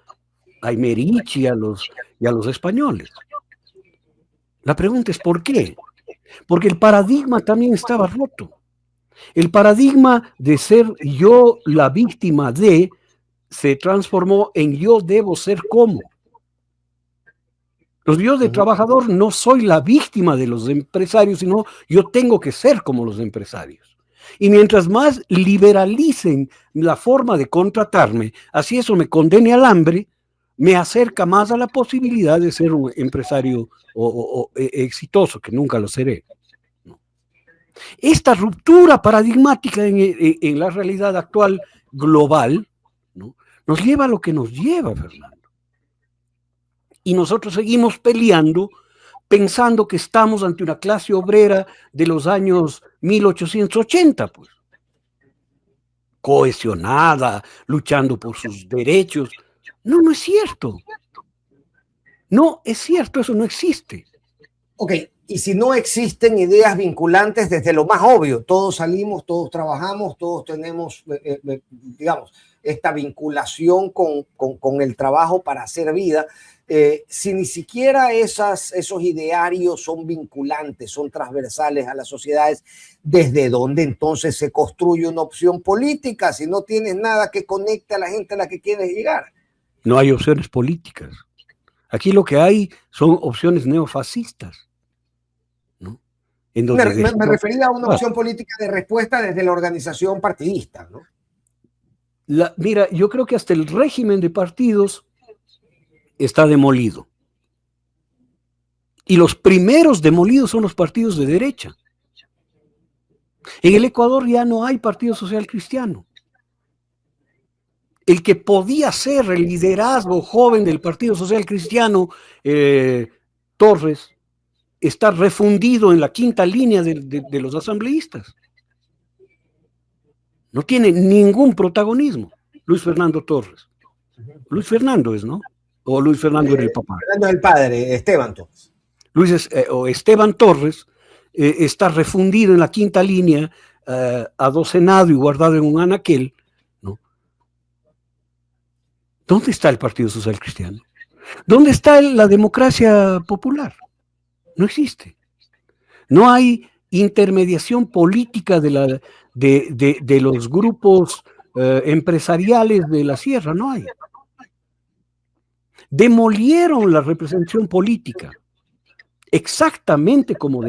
Aymerich y a los españoles. La pregunta es ¿por qué? Porque el paradigma también estaba roto. El paradigma de ser yo la víctima de se transformó en yo debo ser como. Los yo de trabajador no soy la víctima de los empresarios, sino yo tengo que ser como los empresarios. Y mientras más liberalicen la forma de contratarme, así eso me condene al hambre, me acerca más a la posibilidad de ser un empresario exitoso, que nunca lo seré. ¿No? Esta ruptura paradigmática en la realidad actual global, ¿no?, nos lleva a lo que nos lleva, Fernando. Y nosotros seguimos peleando, pensando que estamos ante una clase obrera de los años 1880, pues, cohesionada, luchando por sus derechos. No es cierto. No es cierto, eso no existe. Ok, y si no existen ideas vinculantes desde lo más obvio, todos salimos, todos trabajamos, todos tenemos, digamos, esta vinculación con el trabajo para hacer vida, si ni siquiera esos idearios son vinculantes, son transversales a las sociedades, ¿desde dónde entonces se construye una opción política si no tienes nada que conecte a la gente a la que quieres llegar? No hay opciones políticas. Aquí lo que hay son opciones neofascistas, ¿no? En donde me refería a una opción política de respuesta desde la organización partidista, ¿no? Mira, yo creo que hasta el régimen de partidos está demolido. Y los primeros demolidos son los partidos de derecha. En el Ecuador ya no hay Partido Social Cristiano. El que podía ser el liderazgo joven del Partido Social Cristiano, Torres, está refundido en la quinta línea de los asambleístas. No tiene ningún protagonismo. Luis Fernando Torres. Luis Fernando es, ¿no? O Luis Fernando era el papá. Fernando es el padre, Esteban Torres. O Esteban Torres está refundido en la quinta línea, adocenado y guardado en un anaquel, ¿no? ¿Dónde está el Partido Social Cristiano? ¿Dónde está la democracia popular? No existe. No hay intermediación política de los grupos empresariales de la sierra, no hay. Demolieron la representación política, exactamente como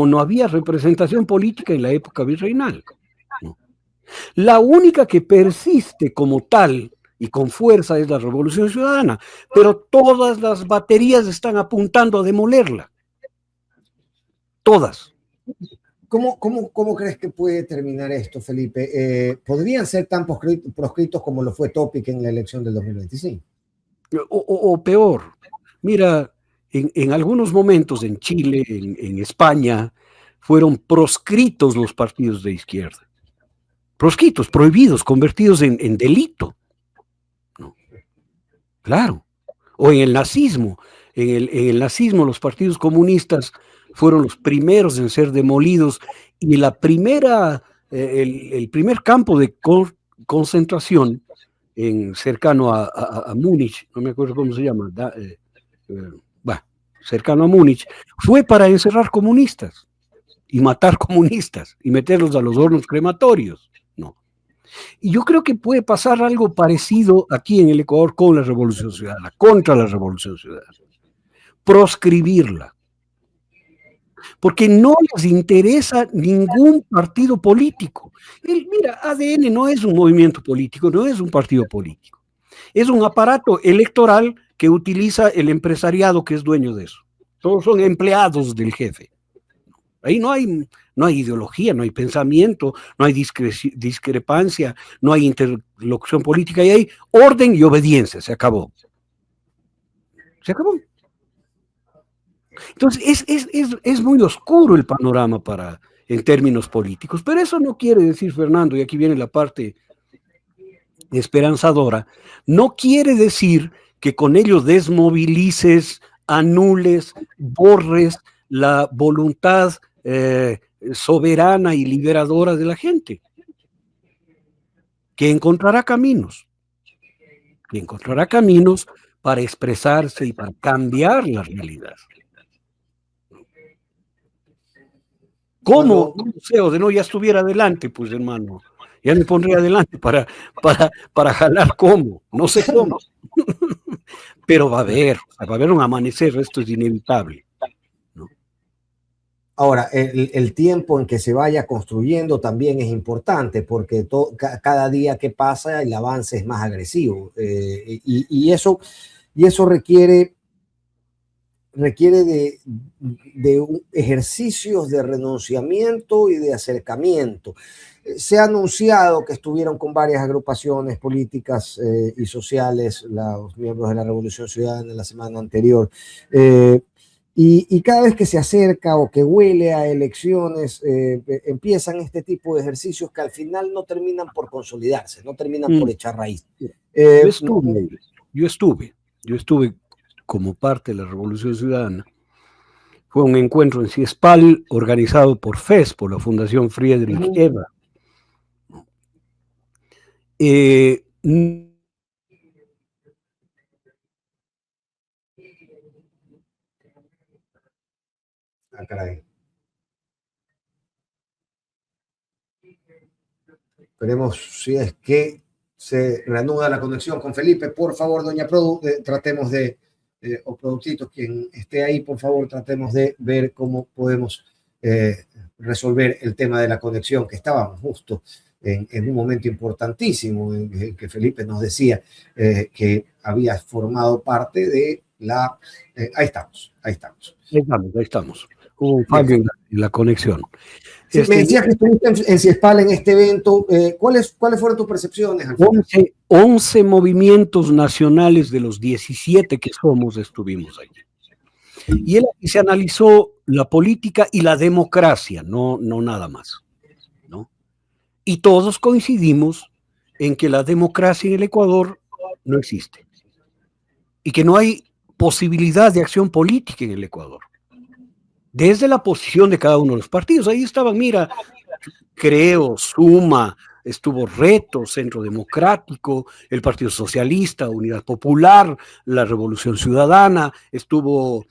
no había representación política en la época virreinal. ¿No? La única que persiste como tal y con fuerza es la Revolución Ciudadana, pero todas las baterías están apuntando a demolerla. Todas. ¿Cómo crees que puede terminar esto, Felipe? ¿Podrían ser tan proscritos como lo fue Topic en la elección del 2025? O peor, mira, en algunos momentos en Chile, en España, fueron proscritos los partidos de izquierda. Proscritos, prohibidos, convertidos en delito. ¿No? Claro. O en el nazismo. En el nazismo los partidos comunistas fueron los primeros en ser demolidos y el primer campo de concentración cercano a Múnich, no me acuerdo cómo se llama, cercano a Múnich, fue para encerrar comunistas y matar comunistas y meterlos a los hornos crematorios. No. Y yo creo que puede pasar algo parecido aquí en el Ecuador con la Revolución Ciudadana, contra la Revolución Ciudadana. Proscribirla. Porque no les interesa ningún partido político. Mira, ADN no es un movimiento político, no es un partido político. Es un aparato electoral que utiliza el empresariado que es dueño de eso. Todos son empleados del jefe. Ahí no hay ideología, no hay pensamiento, no hay discrepancia, no hay interlocución política, y hay orden y obediencia. Se acabó. Se acabó. Entonces, es muy oscuro el panorama en términos políticos, pero eso no quiere decir, Fernando, y aquí viene la parte esperanzadora, no quiere decir que con ello desmovilices, anules, borres la voluntad soberana y liberadora de la gente, que encontrará caminos para expresarse y para cambiar la realidad. ¿Cómo? No sé, o de no, ya estuviera adelante, pues hermano, ya me pondría adelante para jalar cómo, no sé cómo, pero va a haber un amanecer, esto es inevitable. ¿No? Ahora, el tiempo en que se vaya construyendo también es importante, porque cada día que pasa el avance es más agresivo, y eso requiere de ejercicios de renunciamiento y de acercamiento. Se ha anunciado que estuvieron con varias agrupaciones políticas y sociales, los miembros de la Revolución Ciudadana la semana anterior, y cada vez que se acerca o que huele a elecciones, empiezan este tipo de ejercicios que al final no terminan por consolidarse, no terminan por echar raíz. Yo estuve como parte de la Revolución Ciudadana. Fue un encuentro en Ciespal organizado por FES, por la Fundación Friedrich Ebert. Caray. Esperemos si es que se reanuda la conexión con Felipe. Por favor, doña Produ, tratemos de, o Productitos, quien esté ahí, por favor, tratemos de ver cómo podemos resolver el tema de la conexión, que estábamos justo en un momento importantísimo, en que Felipe nos decía que había formado parte de la... Ahí estamos. Hubo un fallo en la conexión. Sí, me decías que estuviste en Ciespal en este evento. ¿Cuáles fueron tus percepciones? 11 movimientos nacionales de los 17 que somos estuvimos allí. Y él aquí se analizó la política y la democracia, no nada más, ¿no? Y todos coincidimos en que la democracia en el Ecuador no existe y que no hay posibilidad de acción política en el Ecuador. Desde la posición de cada uno de los partidos, ahí estaban, mira, Creo, Suma, estuvo Reto, Centro Democrático, el Partido Socialista, Unidad Popular, la Revolución Ciudadana, estuvo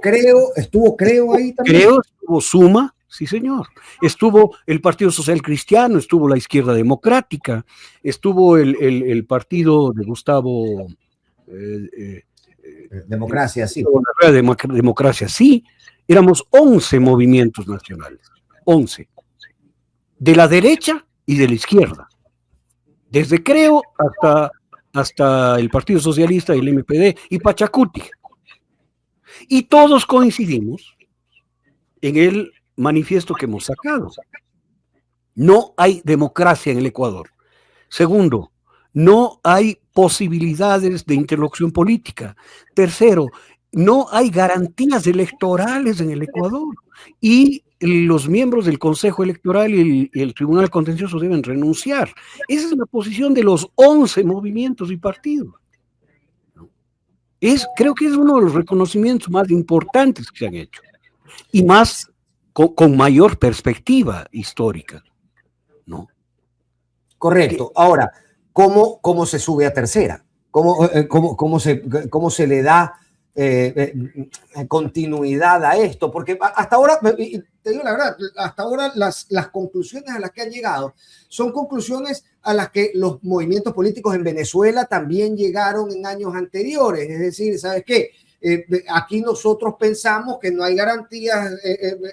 Creo ahí también. Creo, estuvo Suma, sí señor, estuvo el Partido Social Cristiano, estuvo la Izquierda Democrática, estuvo el partido de Gustavo Democracia, sí. La Democracia, sí. Éramos 11 movimientos nacionales, 11, de la derecha y de la izquierda, desde Creo hasta el Partido Socialista y el MPD y Pachacuti. Y todos coincidimos en el manifiesto que hemos sacado. No hay democracia en el Ecuador. Segundo, no hay posibilidades de interlocución política. Tercero, no hay garantías electorales en el Ecuador y los miembros del Consejo Electoral y el Tribunal Contencioso deben renunciar. Esa es la posición de los 11 movimientos y partidos. Creo que es uno de los reconocimientos más importantes que se han hecho y más con mayor perspectiva histórica, ¿no? Correcto. Ahora, ¿cómo se sube a tercera? ¿Cómo se le da continuidad a esto? Porque hasta ahora, te digo la verdad, hasta ahora las conclusiones a las que han llegado son conclusiones a las que los movimientos políticos en Venezuela también llegaron en años anteriores. Es decir, ¿sabes qué? Aquí nosotros pensamos que no hay garantías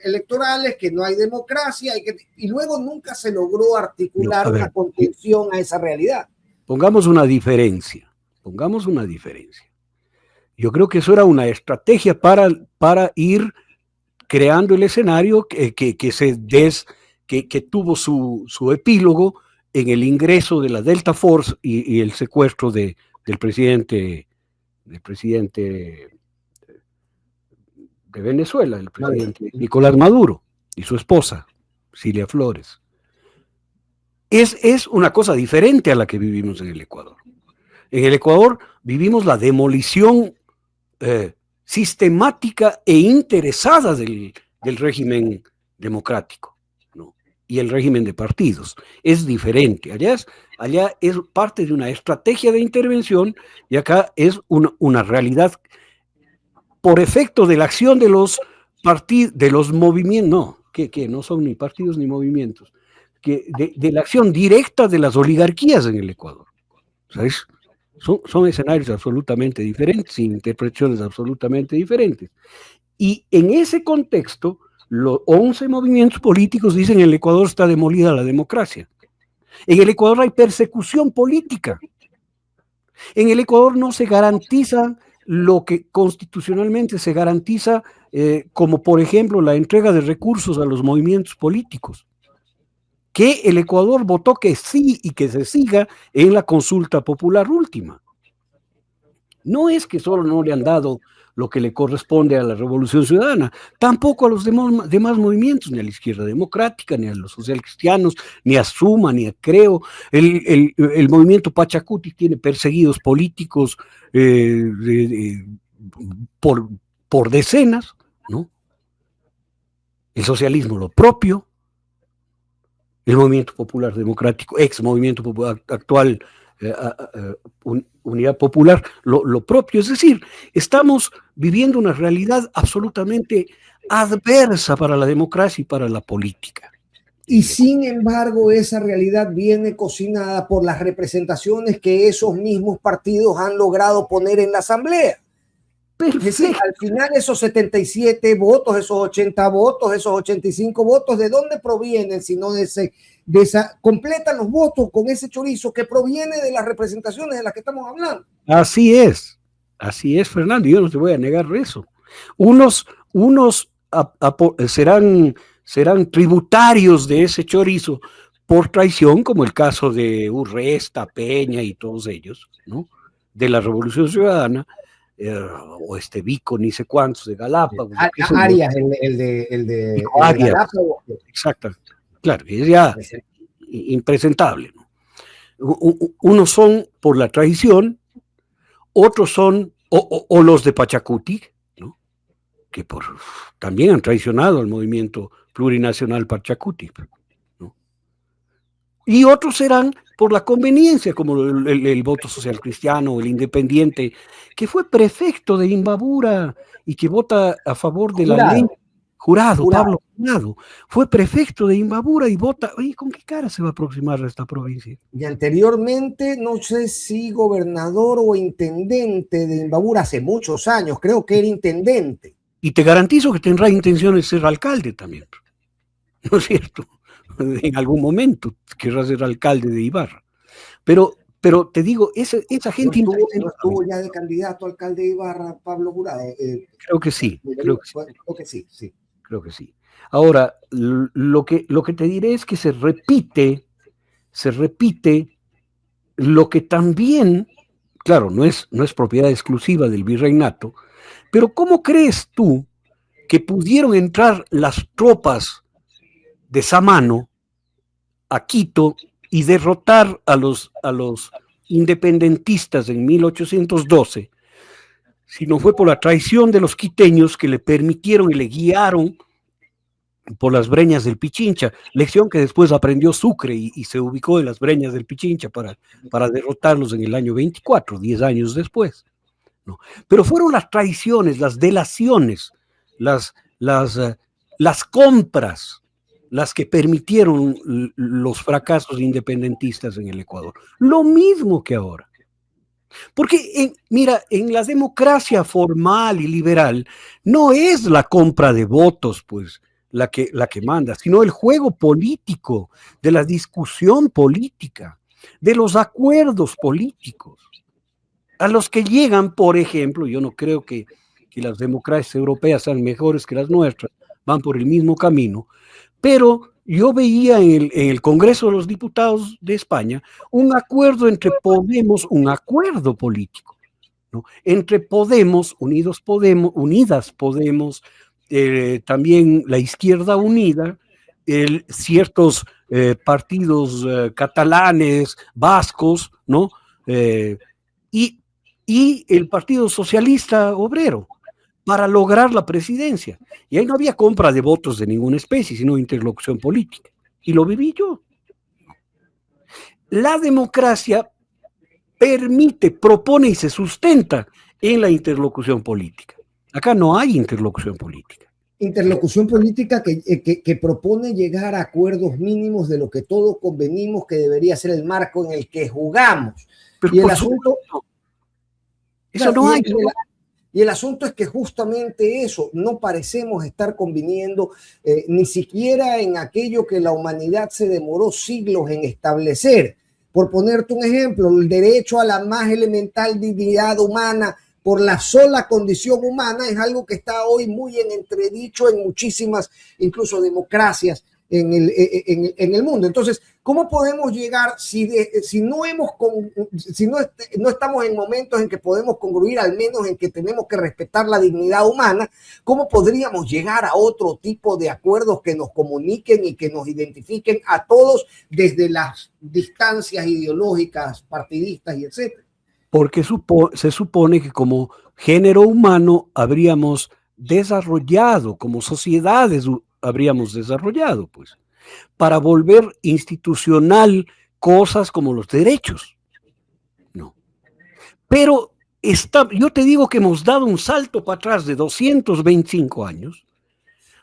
electorales, que no hay democracia y luego nunca se logró articular una contención a esa realidad. Pongamos una diferencia. Yo creo que eso era una estrategia para ir creando el escenario que tuvo su epílogo en el ingreso de la Delta Force y el secuestro del presidente de Venezuela, el presidente Nicolás Maduro y su esposa, Cilia Flores. Es una cosa diferente a la que vivimos en el Ecuador. En el Ecuador vivimos la demolición sistemática e interesada del régimen democrático, ¿no? Y el régimen de partidos. Es diferente. Allá es parte de una estrategia de intervención y acá es una realidad por efecto de la acción de los movimientos, no, que no son ni partidos ni movimientos, de la acción directa de las oligarquías en el Ecuador. ¿Sabes? Son escenarios absolutamente diferentes, interpretaciones absolutamente diferentes. Y en ese contexto, los 11 movimientos políticos dicen en el Ecuador está demolida la democracia. En el Ecuador hay persecución política. En el Ecuador no se garantiza lo que constitucionalmente se garantiza, como por ejemplo la entrega de recursos a los movimientos políticos. Que el Ecuador votó que sí y que se siga en la consulta popular última. No es que solo no le han dado lo que le corresponde a la Revolución Ciudadana, tampoco a los demás movimientos, ni a la Izquierda Democrática, ni a los socialcristianos, ni a Suma, ni a Creo. El movimiento Pachacuti tiene perseguidos políticos por decenas, ¿no? El socialismo lo propio. El Movimiento Popular Democrático, ex Movimiento Popular, actual Unidad Popular, lo propio. Es decir, estamos viviendo una realidad absolutamente adversa para la democracia y para la política. Y sin embargo, esa realidad viene cocinada por las representaciones que esos mismos partidos han logrado poner en la Asamblea. Es decir, al final esos 77 votos, esos 80 votos, esos 85 votos, ¿de dónde provienen? Sino completan los votos con ese chorizo que proviene de las representaciones de las que estamos hablando. Así es, Fernando, yo no te voy a negar eso. Unos serán tributarios de ese chorizo por traición, como el caso de Urresta, Peña y todos ellos, ¿no? De la Revolución Ciudadana. o Vico, ni sé cuántos, de Galápagos. Arias, el de Galápagos. Exacto, claro, es ya impresentable, ¿no? Unos son por la traición, otros son, o los de Pachacuti, ¿no? Que también han traicionado al movimiento plurinacional Pachacuti, ¿no? Y otros serán por la conveniencia, como el voto social cristiano, el independiente, que fue prefecto de Imbabura y que vota a favor de la ley. Jurado, Pablo Jurado, fue prefecto de Imbabura y vota. Oye, ¿con qué cara se va a aproximar a esta provincia? Y anteriormente, no sé si gobernador o intendente de Imbabura, hace muchos años, creo que era intendente. Y te garantizo que tendrá intenciones de ser alcalde también, ¿no es cierto? En algún momento querrá ser alcalde de Ibarra. Pero te digo, esa gente... ¿No estuvo ya de candidato a alcalde de Ibarra, Pablo Jurado? Creo que sí, creo que sí, sí. Creo que sí. Ahora, lo que te diré es que se repite lo que también, claro, no es propiedad exclusiva del virreinato, pero ¿cómo crees tú que pudieron entrar las tropas de Samano a Quito y derrotar a los independentistas en 1812, si no fue por la traición de los quiteños que le permitieron y le guiaron por las breñas del Pichincha, lección que después aprendió Sucre y se ubicó en las breñas del Pichincha para derrotarlos en el año 24, 10 años después, ¿no? Pero fueron las traiciones, las delaciones, las compras, las que permitieron los fracasos independentistas en el Ecuador. Lo mismo que ahora. Porque, mira, en la democracia formal y liberal no es la compra de votos, pues, la que manda, sino el juego político, de la discusión política, de los acuerdos políticos, a los que llegan, por ejemplo, yo no creo que las democracias europeas sean mejores que las nuestras, van por el mismo camino, pero yo veía en el Congreso de los Diputados de España un acuerdo entre Podemos, un acuerdo político, ¿no? Entre Podemos, Unidas Podemos, también la Izquierda Unida, ciertos partidos catalanes, vascos, ¿no? Y el Partido Socialista Obrero, para lograr la presidencia. Y ahí no había compra de votos de ninguna especie, sino interlocución política. Y lo viví yo. La democracia permite, propone y se sustenta en la interlocución política. Acá no hay interlocución política. Interlocución política que propone llegar a acuerdos mínimos de lo que todos convenimos que debería ser el marco en el que jugamos. Pero y el asunto... Eso no hay. Y el asunto es que justamente eso, no parecemos estar conviniendo ni siquiera en aquello que la humanidad se demoró siglos en establecer. Por ponerte un ejemplo, el derecho a la más elemental dignidad humana por la sola condición humana es algo que está hoy muy en entredicho en muchísimas, incluso democracias en el mundo. Entonces, ¿cómo podemos llegar si no estamos en momentos en que podemos concluir al menos en que tenemos que respetar la dignidad humana? ¿Cómo podríamos llegar a otro tipo de acuerdos que nos comuniquen y que nos identifiquen a todos desde las distancias ideológicas, partidistas y etcétera? Porque se supone que como género humano habríamos desarrollado, como sociedades habríamos desarrollado, pues, para volver institucional cosas como los derechos. No. Pero yo te digo que hemos dado un salto para atrás de 225 años,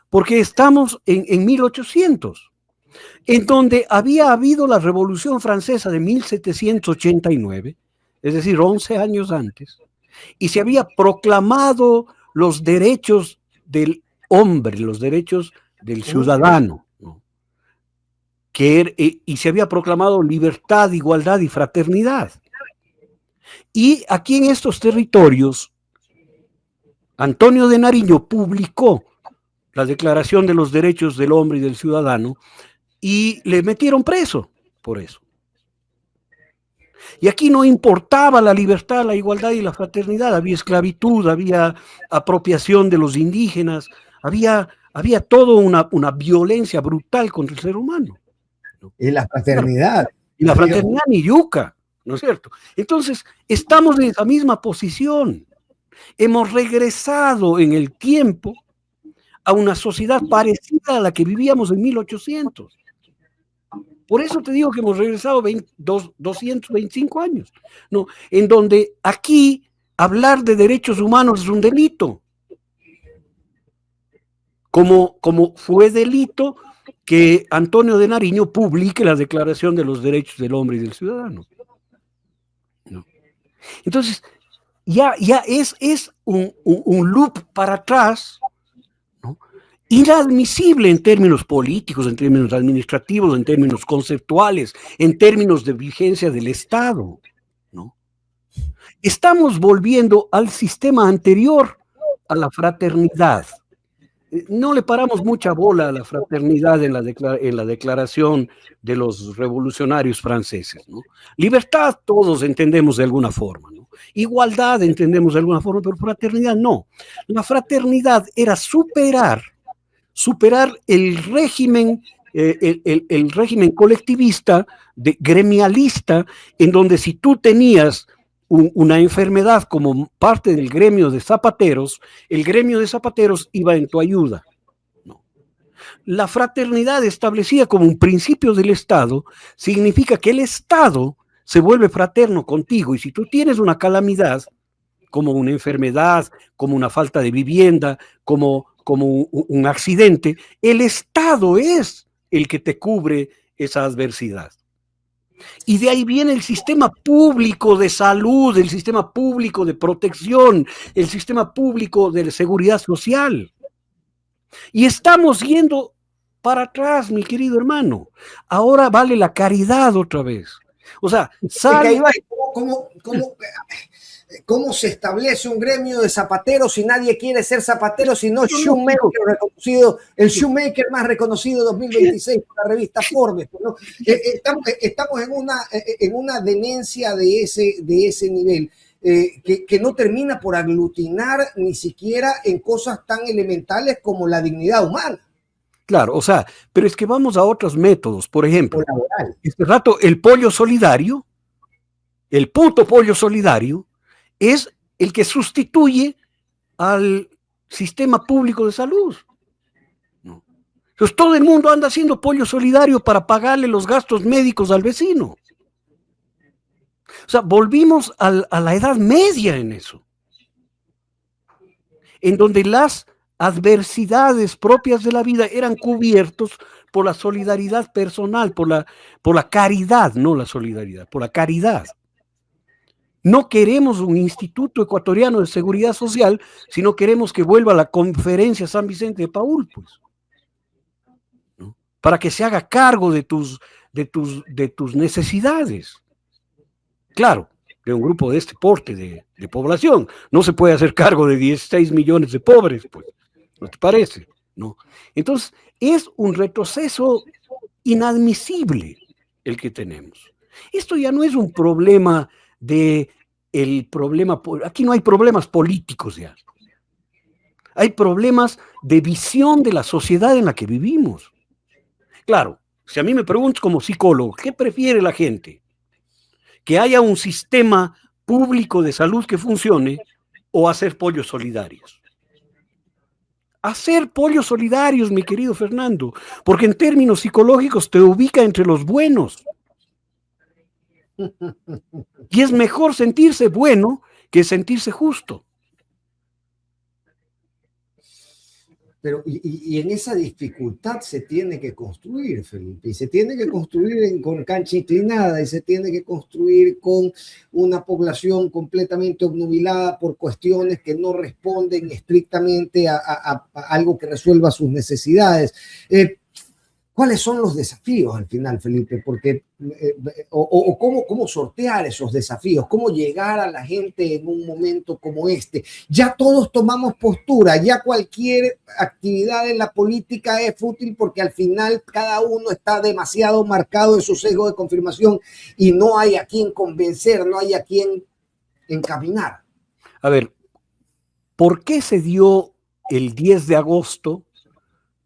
porque estamos en 1800, en donde había habido la Revolución Francesa de 1789, es decir, 11 años antes, y se había proclamado los derechos del hombre, los derechos del ciudadano, ¿no? Y se había proclamado libertad, igualdad y fraternidad. Y aquí en estos territorios, Antonio de Nariño publicó la Declaración de los Derechos del Hombre y del Ciudadano y le metieron preso por eso. Y aquí no importaba la libertad, la igualdad y la fraternidad. Había esclavitud, había apropiación de los indígenas, había toda una violencia brutal contra el ser humano, ¿no? Y la fraternidad. Y la fraternidad ni yuca, ¿no es cierto? Entonces, estamos en esa misma posición. Hemos regresado en el tiempo a una sociedad parecida a la que vivíamos en 1800. Por eso te digo que hemos regresado 225 años, ¿no? En donde aquí hablar de derechos humanos es un delito. Como fue delito que Antonio de Nariño publique la Declaración de los Derechos del Hombre y del Ciudadano, ¿no? Entonces, ya es un loop para atrás, ¿no? Inadmisible en términos políticos, en términos administrativos, en términos conceptuales, en términos de vigencia del Estado, ¿no? Estamos volviendo al sistema anterior a la fraternidad. No le paramos mucha bola a la fraternidad en la declaración de los revolucionarios franceses, ¿no? Libertad todos entendemos de alguna forma, ¿no? Igualdad entendemos de alguna forma, pero fraternidad no. La fraternidad era superar el régimen, el régimen colectivista, gremialista, en donde si tú tenías una enfermedad como parte del gremio de zapateros, el gremio de zapateros iba en tu ayuda, ¿no? La fraternidad establecida como un principio del Estado significa que el Estado se vuelve fraterno contigo, y si tú tienes una calamidad, como una enfermedad, como una falta de vivienda, como un accidente, el Estado es el que te cubre esa adversidad. Y de ahí viene el sistema público de salud, el sistema público de protección, el sistema público de seguridad social. Y estamos yendo para atrás, mi querido hermano. Ahora vale la caridad otra vez. O sea, ¿Cómo se establece un gremio de zapateros si nadie quiere ser zapatero, sino shoemaker reconocido, el shoemaker más reconocido de 2026 por la revista Forbes, ¿no? Estamos en una demencia de ese nivel, que no termina por aglutinar ni siquiera en cosas tan elementales como la dignidad humana. Claro, o sea, pero es que vamos a otros métodos. Por ejemplo, este rato el pollo solidario, el puto pollo solidario, es el que sustituye al sistema público de salud, ¿no? Entonces todo el mundo anda haciendo pollo solidario para pagarle los gastos médicos al vecino. O sea, volvimos a la Edad Media en eso, en donde las adversidades propias de la vida eran cubiertos por la solidaridad personal, por la caridad, no la solidaridad, por la caridad. No queremos un Instituto Ecuatoriano de Seguridad Social, sino queremos que vuelva a la Conferencia San Vicente de Paúl, pues, ¿no? Para que se haga cargo de tus necesidades. Claro, de un grupo de este porte de población. No se puede hacer cargo de 16 millones de pobres, pues, ¿no te parece? ¿No? Entonces, es un retroceso inadmisible el que tenemos. Esto ya no es un problema aquí no hay problemas políticos ya. Hay problemas de visión de la sociedad en la que vivimos. Claro, si a mí me preguntas como psicólogo, ¿qué prefiere la gente? ¿Que haya un sistema público de salud que funcione o hacer pollos solidarios? Hacer pollos solidarios, mi querido Fernando, porque en términos psicológicos te ubica entre los buenos. Y es mejor sentirse bueno que sentirse justo. Pero y en esa dificultad se tiene que construir, Felipe, y se tiene que construir con cancha inclinada, y se tiene que construir con una población completamente obnubilada por cuestiones que no responden estrictamente a algo que resuelva sus necesidades. ¿Cuáles son los desafíos al final, Felipe? Porque, cómo sortear esos desafíos, cómo llegar a la gente en un momento como este. Ya todos tomamos postura, ya cualquier actividad en la política es fútil porque al final cada uno está demasiado marcado en su sesgo de confirmación y no hay a quien convencer, no hay a quien encaminar. A ver, ¿por qué se dio el 10 de agosto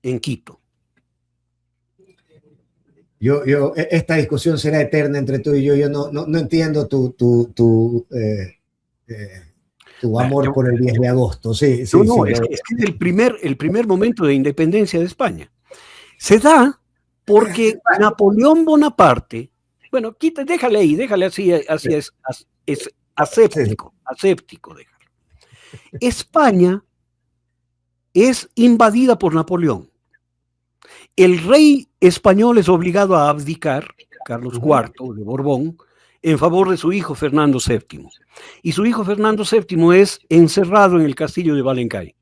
en Quito? Esta discusión será eterna entre tú y yo. Yo no entiendo tu amor por el 10 de agosto. Sí, sí, no, sí, es que es el primer momento de independencia de España. Se da porque Napoleón Bonaparte, bueno, déjale ahí, déjale así es aséptico, déjalo. España es invadida por Napoleón. El rey español es obligado a abdicar, Carlos IV de Borbón, en favor de su hijo Fernando VII. Y su hijo Fernando VII es encerrado en el castillo de Balencay.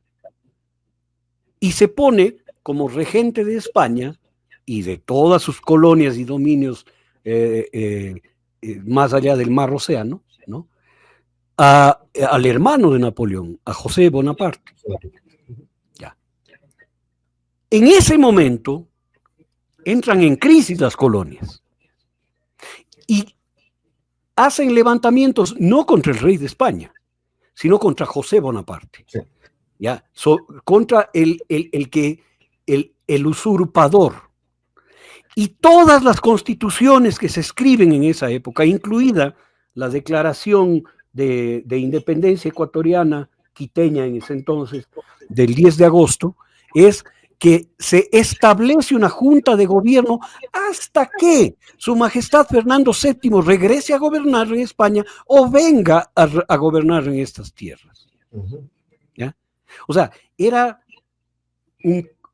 Y se pone como regente de España y de todas sus colonias y dominios más allá del mar Océano, ¿no? Al hermano de Napoleón, a José Bonaparte. Ya. En ese momento entran en crisis las colonias y hacen levantamientos no contra el rey de España, sino contra José Bonaparte, sí. ¿Ya? Contra el usurpador. Y todas las constituciones que se escriben en esa época, incluida la Declaración de Independencia Ecuatoriana, quiteña en ese entonces, del 10 de agosto, es que se establece una junta de gobierno hasta que Su Majestad Fernando VII regrese a gobernar en España o venga a gobernar en estas tierras. ¿Ya? O sea, era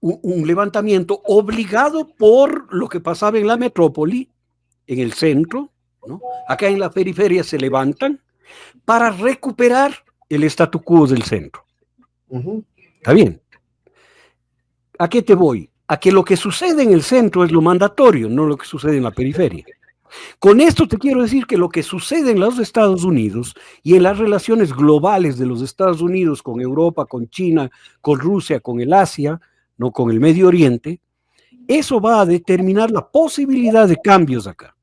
un levantamiento obligado por lo que pasaba en la metrópoli, en el centro, ¿no? Acá en la periferia se levantan para recuperar el statu quo del centro. ¿Está bien? ¿A qué te voy? A que lo que sucede en el centro es lo mandatorio, no lo que sucede en la periferia. Con esto te quiero decir que lo que sucede en los Estados Unidos y en las relaciones globales de los Estados Unidos con Europa, con China, con Rusia, con el Asia, no con el Medio Oriente, eso va a determinar la posibilidad de cambios acá.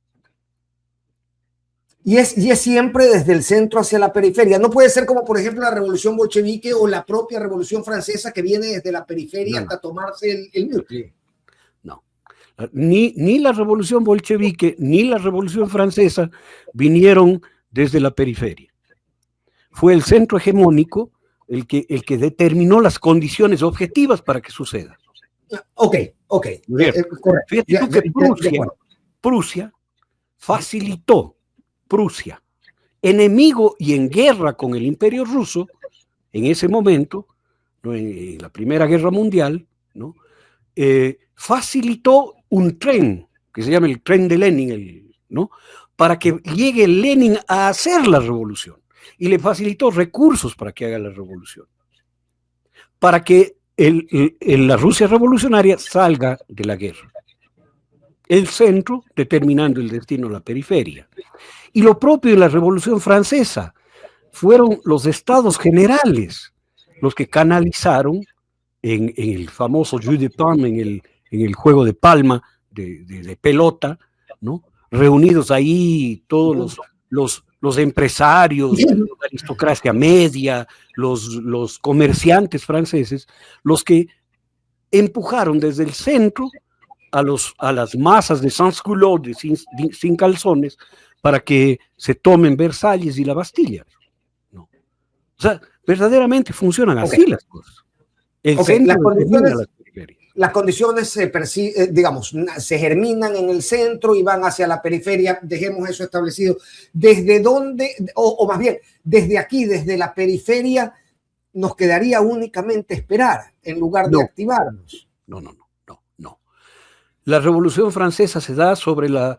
Y es siempre desde el centro hacia la periferia. No puede ser como, por ejemplo, la revolución bolchevique o la propia revolución francesa que viene desde la periferia hasta tomarse el núcleo. No. Ni la revolución bolchevique ni la revolución francesa vinieron desde la periferia. Fue el centro hegemónico el que determinó las condiciones objetivas para que suceda. Ok. Correcto. Fíjate tú que Prusia facilitó, Prusia, enemigo y en guerra con el Imperio Ruso, en ese momento, ¿no? En la Primera Guerra Mundial, ¿no? Facilitó un tren, que se llama el tren de Lenin, ¿no? Para que llegue Lenin a hacer la revolución. Y le facilitó recursos para que haga la revolución. Para que la Rusia revolucionaria salga de la guerra. El centro determinando el destino de la periferia. Y lo propio en la Revolución Francesa fueron los estados generales los que canalizaron en el famoso jeu de paume, en el juego de palma de pelota, ¿no? Reunidos ahí todos los empresarios, la aristocracia media, los comerciantes franceses, los que empujaron desde el centro a las masas de sans-culottes, sin calzones, para que se tomen Versalles y la Bastilla. ¿No? O sea, verdaderamente funcionan así las cosas. El centro las condiciones se germinan en el centro y van hacia la periferia. Dejemos eso establecido. ¿Desde dónde, o más bien, desde aquí, desde la periferia, nos quedaría únicamente esperar en lugar de activarnos? No. La Revolución Francesa se da sobre la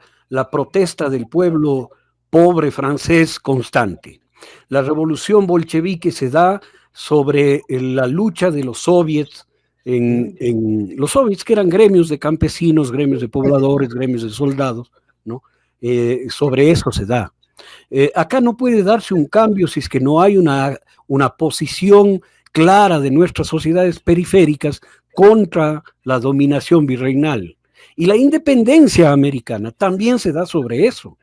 protesta del pueblo pobre francés constante. La Revolución Bolchevique se da sobre la lucha de los soviets en los soviets, que eran gremios de campesinos, gremios de pobladores, gremios de soldados, ¿no? Sobre eso se da. Acá no puede darse un cambio si es que no hay una posición clara de nuestras sociedades periféricas contra la dominación virreinal. Y la independencia americana también se da sobre eso.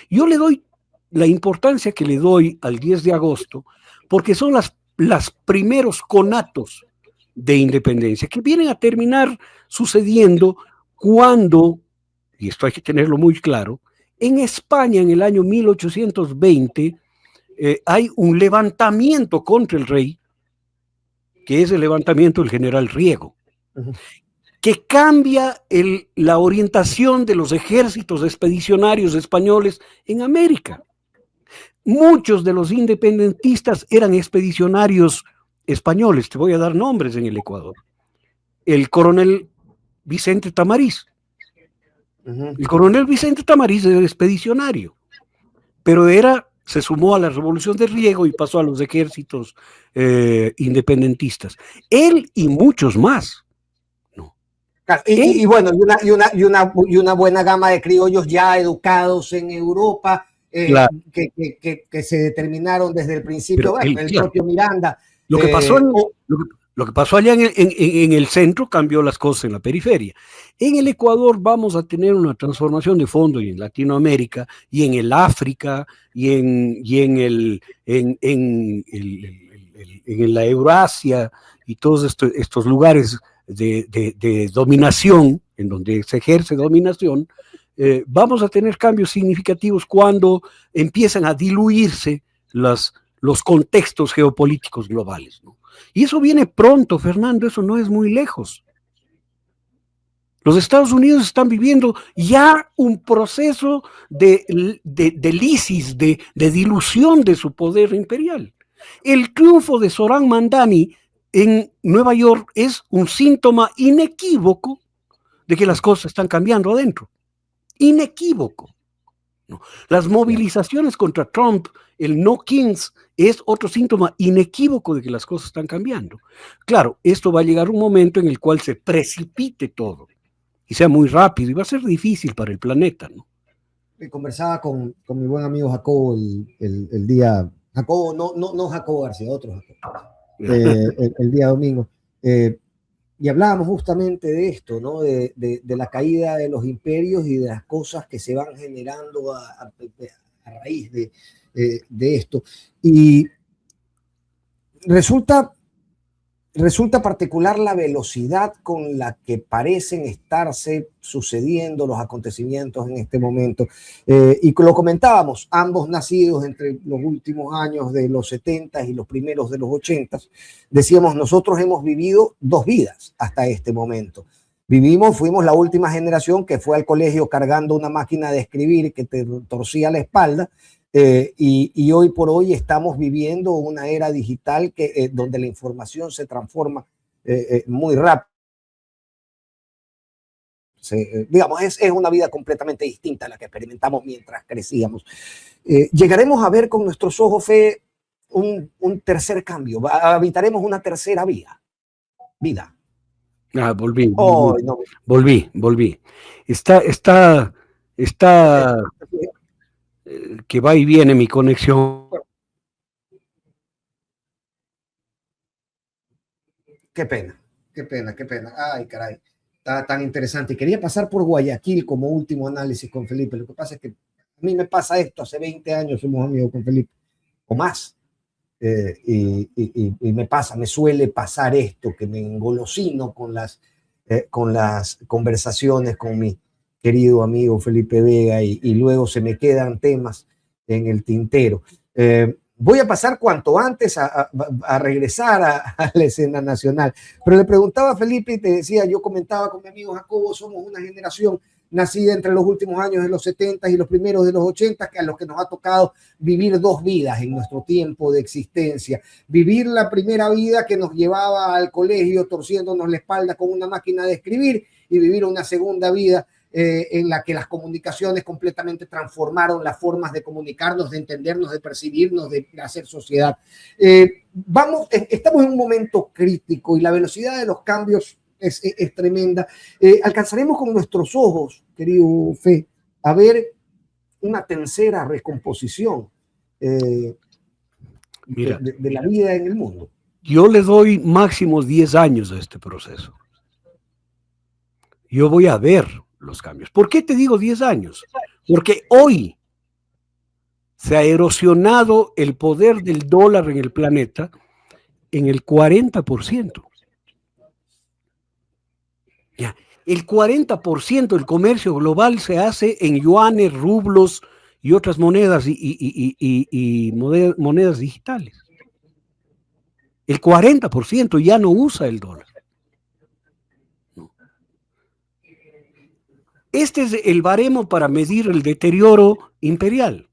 Yo le doy la importancia que le doy al 10 de agosto porque son las primeros conatos de independencia que vienen a terminar sucediendo cuando, y esto hay que tenerlo muy claro, en España en el año 1820 hay un levantamiento contra el rey, que es el levantamiento del general Riego, que cambia la orientación de los ejércitos expedicionarios españoles en América. Muchos de los independentistas eran expedicionarios españoles, te voy a dar nombres en el Ecuador. El coronel Vicente Tamariz. El coronel Vicente Tamariz era expedicionario, pero se sumó a la revolución de Riego y pasó a los ejércitos independentistas. Él y muchos más. Claro, y bueno, y una buena gama de criollos ya educados en Europa, claro, que se determinaron desde el principio. Bueno, el propio Miranda. Lo que pasó allá en el centro cambió las cosas en la periferia. En el Ecuador vamos a tener una transformación de fondo, y en Latinoamérica, y en el África, y en la Eurasia, y todos estos lugares de dominación, en donde se ejerce dominación, vamos a tener cambios significativos cuando empiezan a diluirse los contextos geopolíticos globales, ¿no? Y eso viene pronto, Fernando, eso no es muy lejos. Los Estados Unidos están viviendo ya un proceso de lisis, de dilución de su poder imperial. El triunfo de Zoran Mandani en Nueva York es un síntoma inequívoco de que las cosas están cambiando adentro. Inequívoco. ¿No? Las movilizaciones contra Trump, el No Kings, es otro síntoma inequívoco de que las cosas están cambiando. Claro, esto va a llegar un momento en el cual se precipite todo y sea muy rápido y va a ser difícil para el planeta, ¿no? Conversaba con mi buen amigo Jacobo el día, Jacobo, no Jacobo García, otro Jacobo, el día domingo, y hablábamos justamente de esto, ¿no? De la caída de los imperios y de las cosas que se van generando a raíz de esto. Y resulta particular la velocidad con la que parecen estarse sucediendo los acontecimientos en este momento. Y lo comentábamos, ambos nacidos entre los últimos años de los 70 y los primeros de los 80. Decíamos, nosotros hemos vivido dos vidas hasta este momento. Fuimos la última generación que fue al colegio cargando una máquina de escribir que te torcía la espalda. Y hoy por hoy estamos viviendo una era digital donde la información se transforma muy rápido. Digamos, es una vida completamente distinta a la que experimentamos mientras crecíamos. Llegaremos a ver con nuestros ojos, Fe, un tercer cambio. Habitaremos una tercera vida. Volví. Oh, no. Volví. Está que va y viene mi conexión. Qué pena. Ay, caray. Está tan interesante. Y quería pasar por Guayaquil como último análisis con Felipe. Lo que pasa es que a mí me pasa esto. Hace 20 años somos amigos con Felipe, o más. Y me suele pasar esto, que me engolosino con las conversaciones con mi querido amigo Felipe Vega y luego se me quedan temas en el tintero. Voy a pasar cuanto antes a regresar a la escena nacional, pero le preguntaba a Felipe y te decía, yo comentaba con mi amigo Jacobo, somos una generación nacida entre los últimos años de los 70 y los primeros de los 80, que a los que nos ha tocado vivir dos vidas en nuestro tiempo de existencia. Vivir la primera vida que nos llevaba al colegio torciéndonos la espalda con una máquina de escribir y vivir una segunda vida en la que las comunicaciones completamente transformaron las formas de comunicarnos, de entendernos, de percibirnos, de hacer sociedad. Estamos en un momento crítico y la velocidad de los cambios es tremenda. Alcanzaremos con nuestros ojos, querido Fe, a ver una tercera recomposición Mira, de la vida en el mundo. Yo le doy máximos 10 años a este proceso. Yo voy a ver los cambios. ¿Por qué te digo 10 años? Porque hoy se ha erosionado el poder del dólar en el planeta en el 40%. Ya, el 40% del comercio global se hace en yuanes, rublos y otras monedas monedas digitales. El 40% ya no usa el dólar. No. Este es el baremo para medir el deterioro imperial,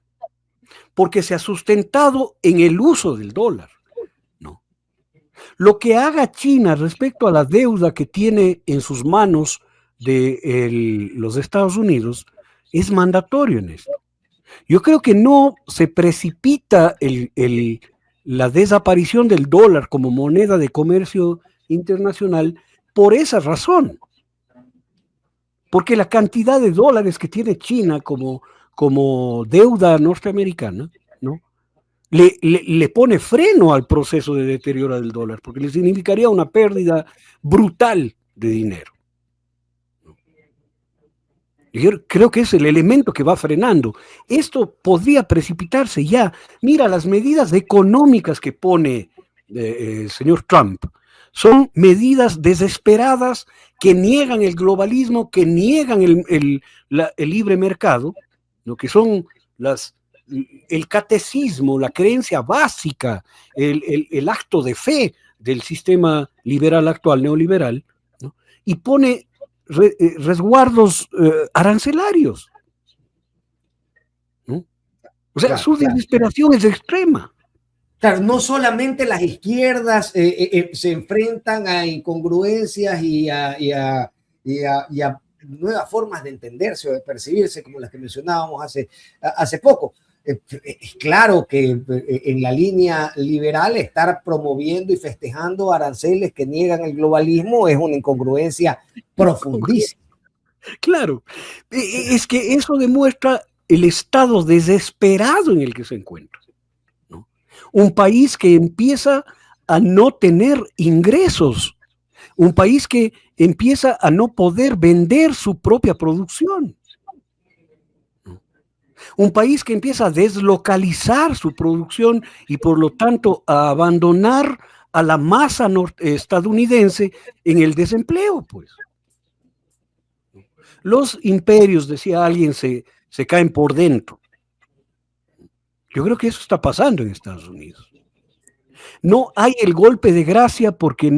porque se ha sustentado en el uso del dólar. No. Lo que haga China respecto a la deuda que tiene en sus manos de los Estados Unidos es mandatorio en esto. Yo creo que no se precipita la desaparición del dólar como moneda de comercio internacional por esa razón. Porque la cantidad de dólares que tiene China como deuda norteamericana, ¿no? le pone freno al proceso de deterioro del dólar, porque le significaría una pérdida brutal de dinero. Yo creo que es el elemento que va frenando. Esto podría precipitarse ya. Mira, las medidas económicas que pone el señor Trump son medidas desesperadas que niegan el globalismo, que niegan el libre mercado, lo que son el catecismo, la creencia básica, el acto de fe del sistema liberal actual, neoliberal, ¿no? Y pone resguardos arancelarios, ¿no? O sea, su desesperación es extrema. Claro, no solamente las izquierdas se enfrentan a incongruencias y a nuevas formas de entenderse o de percibirse, como las que mencionábamos hace poco. Es claro que en la línea liberal estar promoviendo y festejando aranceles que niegan el globalismo es una incongruencia profundísima. Claro, es que eso demuestra el estado desesperado en el que se encuentra, ¿no? Un país que empieza a no tener ingresos, un país que empieza a no poder vender su propia producción, ¿no? Un país que empieza a deslocalizar su producción y por lo tanto a abandonar a la masa estadounidense en el desempleo, pues. Los imperios, decía alguien, se caen por dentro. Yo creo que eso está pasando en Estados Unidos. No hay el golpe de gracia porque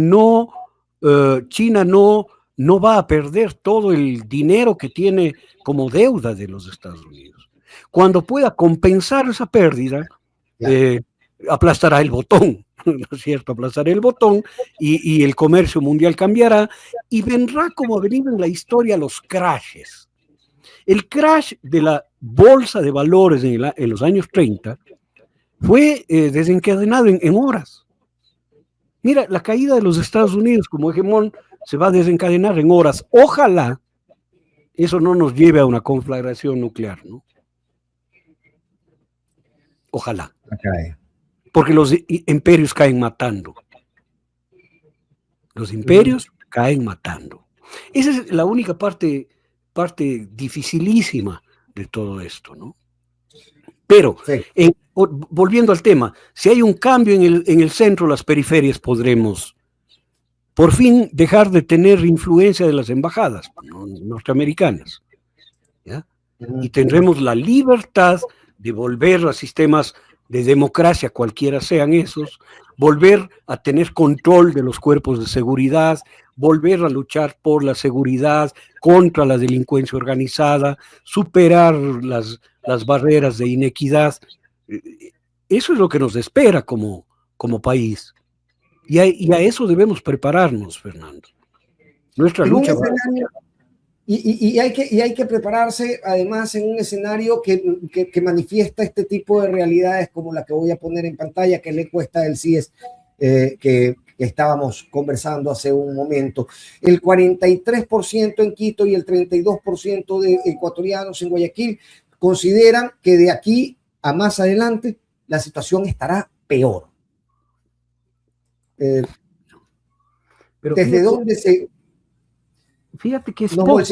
China no va a perder todo el dinero que tiene como deuda de los Estados Unidos. Cuando pueda compensar esa pérdida, aplastará el botón, ¿no es cierto? Aplastará el botón y el comercio mundial cambiará y vendrá como ha venido en la historia los crashes. El crash de la bolsa de valores en los años 30 fue desencadenado en horas. Mira, la caída de los Estados Unidos como hegemón se va a desencadenar en horas. Ojalá eso no nos lleve a una conflagración nuclear, ¿no? Ojalá. Okay. Porque los imperios caen matando. Los imperios caen matando. Esa es la única parte dificilísima de todo esto, ¿no? Pero, sí, volviendo al tema, si hay un cambio en el centro, las periferias podremos por fin dejar de tener influencia de las embajadas norteamericanas, ¿ya? Y tendremos la libertad de volver a sistemas de democracia, cualquiera sean esos, volver a tener control de los cuerpos de seguridad, volver a luchar por la seguridad, contra la delincuencia organizada, superar las barreras de inequidad. Eso es lo que nos espera como país. Y a eso debemos prepararnos, Fernando. Nuestra lucha Y hay que prepararse, además, en un escenario que manifiesta este tipo de realidades como la que voy a poner en pantalla, que es la encuesta del CIES que estábamos conversando hace un momento. El 43% en Quito y el 32% de ecuatorianos en Guayaquil consideran que de aquí a más adelante la situación estará peor. Pero ¿Desde dónde se... Fíjate que es nos poco.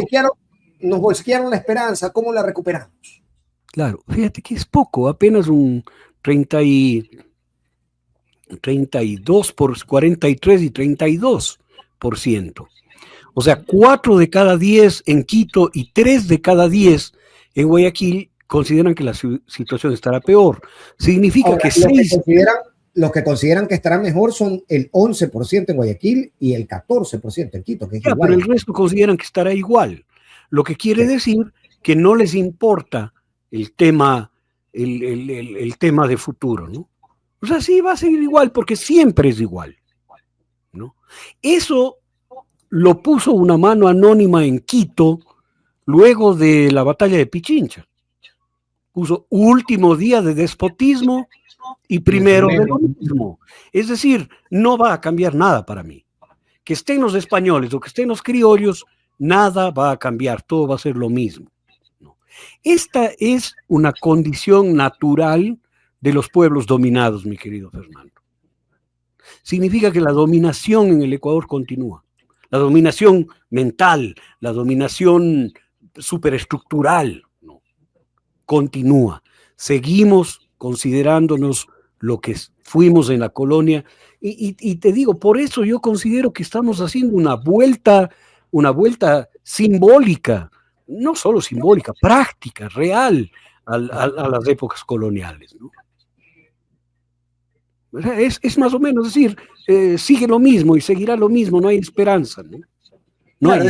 bolsiquearon la esperanza? ¿Cómo la recuperamos? Claro, fíjate que es poco, apenas un 32 por 43 y 32%. O sea, 4 de cada 10 en Quito y 3 de cada 10 en Guayaquil consideran que la situación estará peor. Significa ahora, que 6... Los que consideran que estará mejor son el 11% en Guayaquil y el 14% en Quito, que es ya, igual. pero el resto consideran que estará igual. Lo que quiere decir que no les importa el tema, el tema de futuro, ¿no? O sea, sí va a seguir igual porque siempre es igual, ¿no? Eso lo puso una mano anónima en Quito luego de la batalla de Pichincha. Puso último día de despotismo y primero de lo mismo. Es decir, no va a cambiar nada para mí. Que estén los españoles o que estén los criollos, nada va a cambiar, todo va a ser lo mismo. ¿No? Esta es una condición natural de los pueblos dominados, mi querido Fernando. Significa que la dominación en el Ecuador continúa. La dominación mental, la dominación superestructural, ¿no? Continúa. Seguimos considerándonos lo que fuimos en la colonia. Y te digo, por eso yo considero que estamos haciendo una vuelta simbólica, no solo simbólica, práctica, real, a las épocas coloniales, ¿no? Es más o menos decir, sigue lo mismo y seguirá lo mismo, no hay esperanza, ¿no? Claro,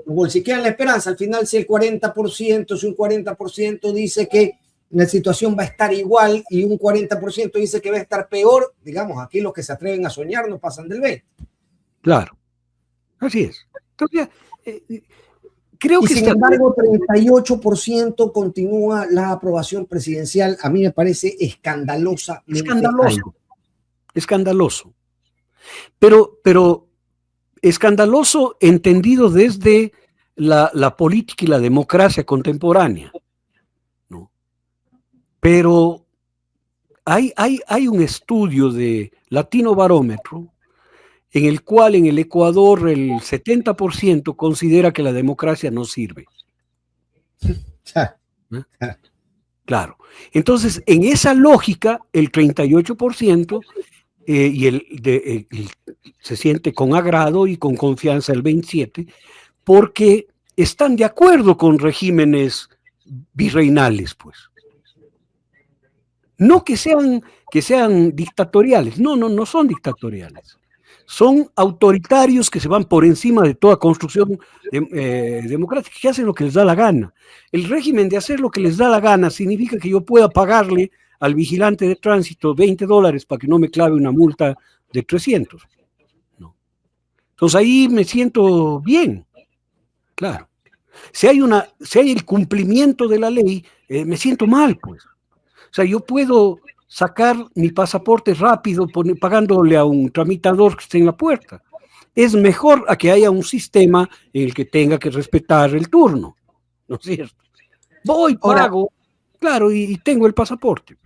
bolsiquean la esperanza. Al final, si un 40% dice que la situación va a estar igual y un 40% dice que va a estar peor, digamos, aquí los que se atreven a soñar no pasan del 20%. Claro, así es. Entonces, creo que sin embargo, 38% continúa la aprobación presidencial. A mí me parece escandaloso. Pero escandaloso entendido desde la política y la democracia contemporánea, ¿no? Pero hay un estudio de Latino Barómetro en el cual en el Ecuador el 70% considera que la democracia no sirve. ¿Eh? Claro. Entonces, en esa lógica, el 38% se siente con agrado y con confianza el 27%, porque están de acuerdo con regímenes virreinales, pues. No que sean dictatoriales, no son dictatoriales. Son autoritarios que se van por encima de toda construcción democrática, que hacen lo que les da la gana. El régimen de hacer lo que les da la gana significa que yo pueda pagarle al vigilante de tránsito $20 para que no me clave una multa de 300. No. Entonces ahí me siento bien, claro. Si hay el cumplimiento de la ley, me siento mal, pues. O sea, yo puedo sacar mi pasaporte rápido pagándole a un tramitador que esté en la puerta. Es mejor a que haya un sistema en el que tenga que respetar el turno, ¿no es cierto? Voy, pago, claro, y tengo el pasaporte.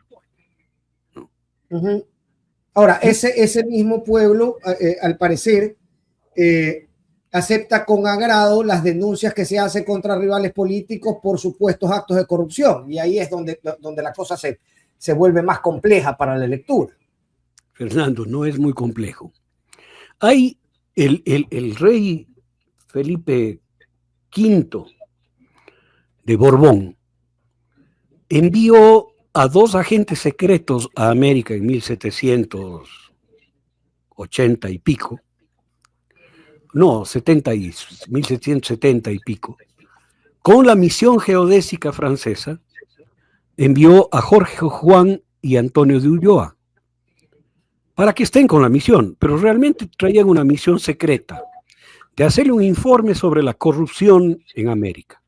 Ahora, ese mismo pueblo, al parecer, acepta con agrado las denuncias que se hacen contra rivales políticos por supuestos actos de corrupción. Y ahí es donde la cosa se vuelve más compleja para la lectura. Fernando, no es muy complejo. Hay el rey Felipe V de Borbón envió a 2 agentes secretos a América en 1780 y pico, 1770 y pico, con la misión geodésica francesa, envió a Jorge Juan y Antonio de Ulloa para que estén con la misión, pero realmente traían una misión secreta. de hacerle un informe sobre la corrupción en América.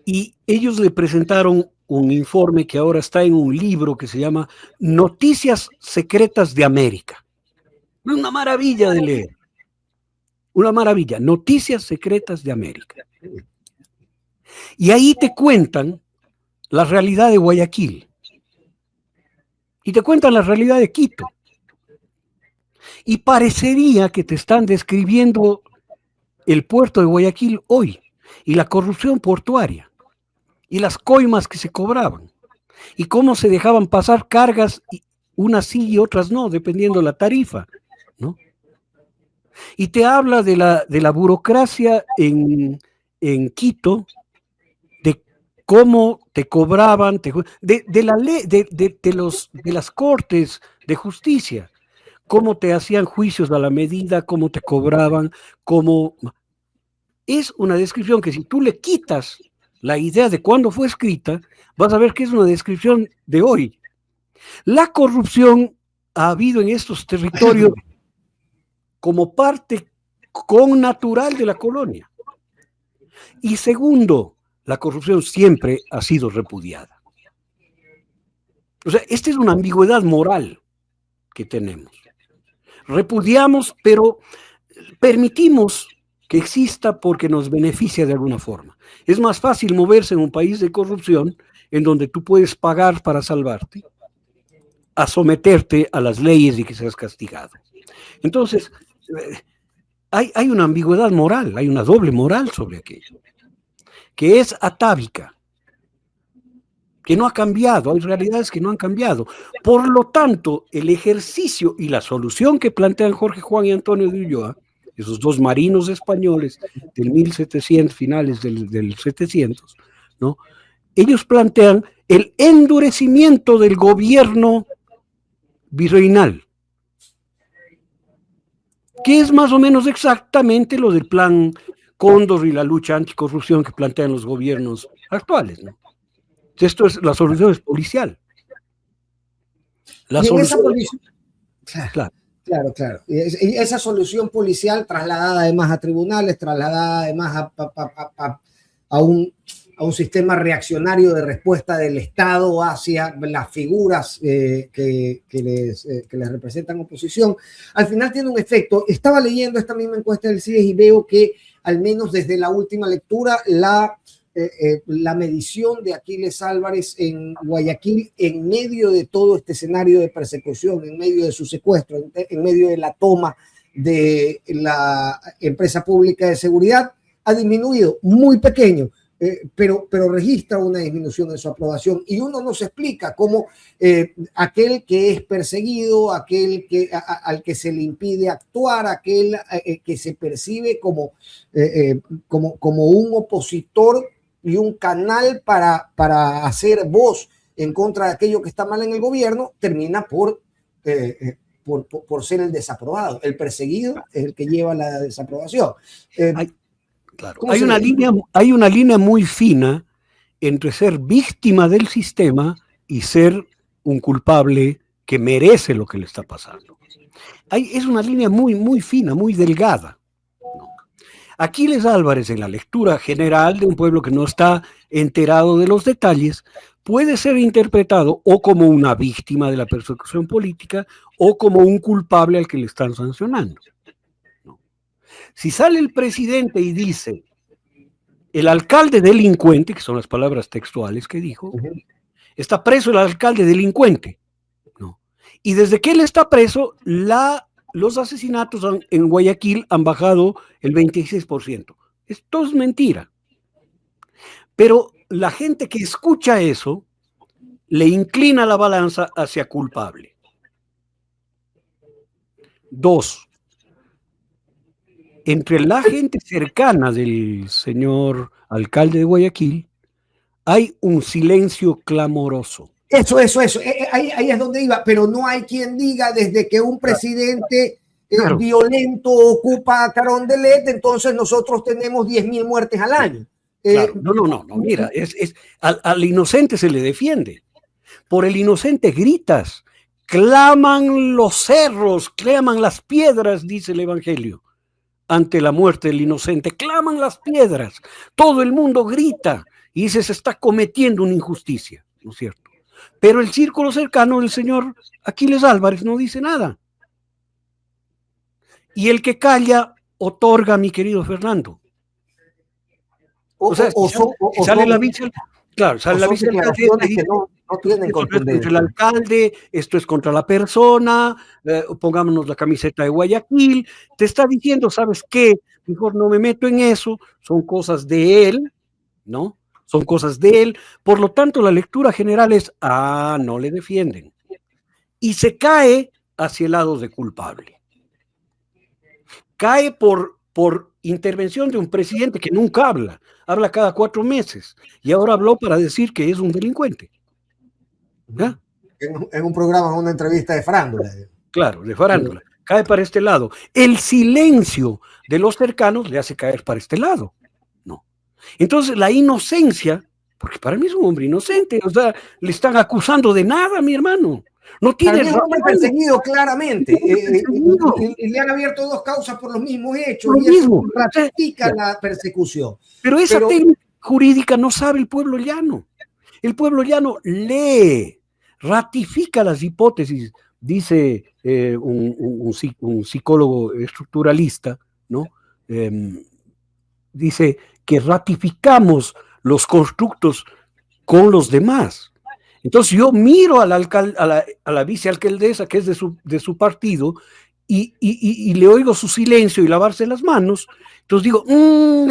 Y ellos le presentaron un informe que ahora está en un libro que se llama Noticias Secretas de América. Una maravilla de leer. Una maravilla. Noticias Secretas de América. Y ahí te cuentan la realidad de Guayaquil. Y te cuentan la realidad de Quito. Y parecería que te están describiendo el puerto de Guayaquil hoy. Y la corrupción portuaria. Y las coimas que se cobraban. Y cómo se dejaban pasar cargas, unas sí y otras no, dependiendo de la tarifa, ¿no? Y te habla de la burocracia en Quito, de cómo te cobraban, de la ley, de las cortes de justicia, cómo te hacían juicios a la medida, cómo te cobraban, cómo... Es una descripción que si tú le quitas la idea de cuándo fue escrita, vas a ver que es una descripción de hoy. La corrupción ha habido en estos territorios como parte connatural de la colonia. Y segundo, la corrupción siempre ha sido repudiada. O sea, esta es una ambigüedad moral que tenemos. Repudiamos, pero permitimos que exista porque nos beneficia de alguna forma. Es más fácil moverse en un país de corrupción en donde tú puedes pagar para salvarte, a someterte a las leyes y que seas castigado. Entonces, hay una ambigüedad moral, hay una doble moral sobre aquello, que es atávica, que no ha cambiado, hay realidades que no han cambiado. Por lo tanto, el ejercicio y la solución que plantean Jorge Juan y Antonio de Ulloa, esos dos marinos españoles del 1700, finales del 700, ¿no? Ellos plantean el endurecimiento del gobierno virreinal, que es más o menos exactamente lo del plan Cóndor y la lucha anticorrupción que plantean los gobiernos actuales, ¿no? La solución es policial. La solución Claro. Y esa solución policial trasladada además a tribunales, trasladada además a un sistema reaccionario de respuesta del Estado hacia las figuras que les representan oposición, al final tiene un efecto. Estaba leyendo esta misma encuesta del CIES y veo que al menos desde la última lectura la medición de Aquiles Álvarez en Guayaquil, en medio de todo este escenario de persecución, en medio de su secuestro, en medio de la toma de la empresa pública de seguridad, ha disminuido, muy pequeño, pero registra una disminución en su aprobación. Y uno no se explica cómo aquel que es perseguido, aquel al que se le impide actuar, aquel que se percibe como un opositor y un canal para hacer voz en contra de aquello que está mal en el gobierno, termina por ser el desaprobado. El perseguido es el que lleva la desaprobación. Claro. Hay una línea muy fina entre ser víctima del sistema y ser un culpable que merece lo que le está pasando. Es una línea muy, muy fina, muy delgada. Aquiles Álvarez, en la lectura general de un pueblo que no está enterado de los detalles, puede ser interpretado o como una víctima de la persecución política o como un culpable al que le están sancionando. ¿No? Si sale el presidente y dice, el alcalde delincuente, que son las palabras textuales que dijo, está preso el alcalde delincuente, ¿no? Y desde que él está preso, los asesinatos en Guayaquil han bajado el 26%. Esto es mentira. Pero la gente que escucha eso le inclina la balanza hacia culpable. 2. Entre la gente cercana del señor alcalde de Guayaquil hay un silencio clamoroso. Eso. Ahí es donde iba, pero no hay quien diga desde que un presidente violento ocupa Carondelet, entonces nosotros tenemos 10.000 muertes al año. Claro. No, mira, al inocente se le defiende. Por el inocente gritas, claman los cerros, claman las piedras, dice el Evangelio, ante la muerte del inocente, claman las piedras, todo el mundo grita y dice se está cometiendo una injusticia, ¿no es cierto? Pero el círculo cercano del señor Aquiles Álvarez no dice nada. Y el que calla otorga, mi querido Fernando. O sea, si sale la vice, claro, sale la vicealcaldesa que no tienen contundencia. Contra el alcalde, esto es contra la persona, pongámonos la camiseta de Guayaquil, te está diciendo, ¿sabes qué? Mejor no me meto en eso, son cosas de él, ¿no? Son cosas de él, por lo tanto la lectura general es, no le defienden. Y se cae hacia el lado de culpable. Cae por intervención de un presidente que nunca habla cada 4 meses, y ahora habló para decir que es un delincuente. ¿Ya? En un programa, en una entrevista de farándula. Claro, de farándula. Cae para este lado. El silencio de los cercanos le hace caer para este lado. No. Entonces, la inocencia, porque para mí es un hombre inocente, o sea, le están acusando de nada, mi hermano. No tiene razón. Es un hombre perseguido claramente. Y le han abierto 2 causas por los mismos hechos. Lo mismo. Ratifica la persecución. Pero esa técnica jurídica no sabe el pueblo llano. El pueblo llano lee, ratifica las hipótesis, dice un psicólogo estructuralista, ¿no? Dice que ratificamos los constructos con los demás. Entonces yo miro a la vicealcaldesa, que es de su partido, y le oigo su silencio y lavarse las manos, entonces digo,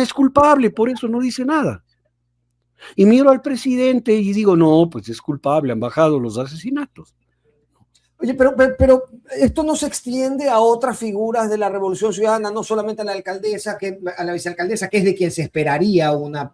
es culpable, por eso no dice nada. Y miro al presidente y digo, no, pues es culpable, han bajado los asesinatos. Oye, pero esto no se extiende a otras figuras de la Revolución Ciudadana, no solamente a la alcaldesa, a la vicealcaldesa, que es de quien se esperaría una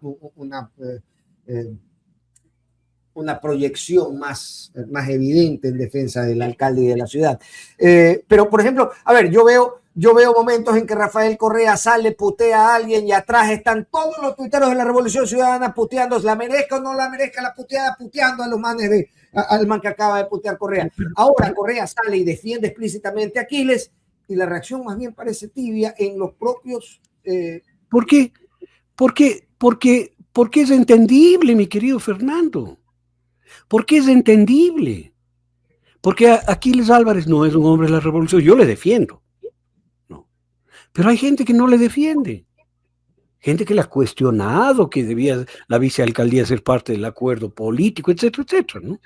proyección más evidente en defensa del alcalde y de la ciudad. Pero, por ejemplo, a ver, yo veo momentos en que Rafael Correa sale, putea a alguien y atrás están todos los tuiteros de la Revolución Ciudadana puteando, la merezca o no la merezca la puteada, puteando a los manes al man que acaba de putear Correa. Ahora Correa sale y defiende explícitamente a Aquiles y la reacción más bien parece tibia en los propios... ¿Por qué? Porque es entendible, mi querido Fernando. Porque es entendible. Porque Aquiles Álvarez no es un hombre de la revolución. Yo le defiendo. No. Pero hay gente que no le defiende. Gente que le ha cuestionado que debía la vicealcaldía ser parte del acuerdo político, etcétera, etcétera, ¿no?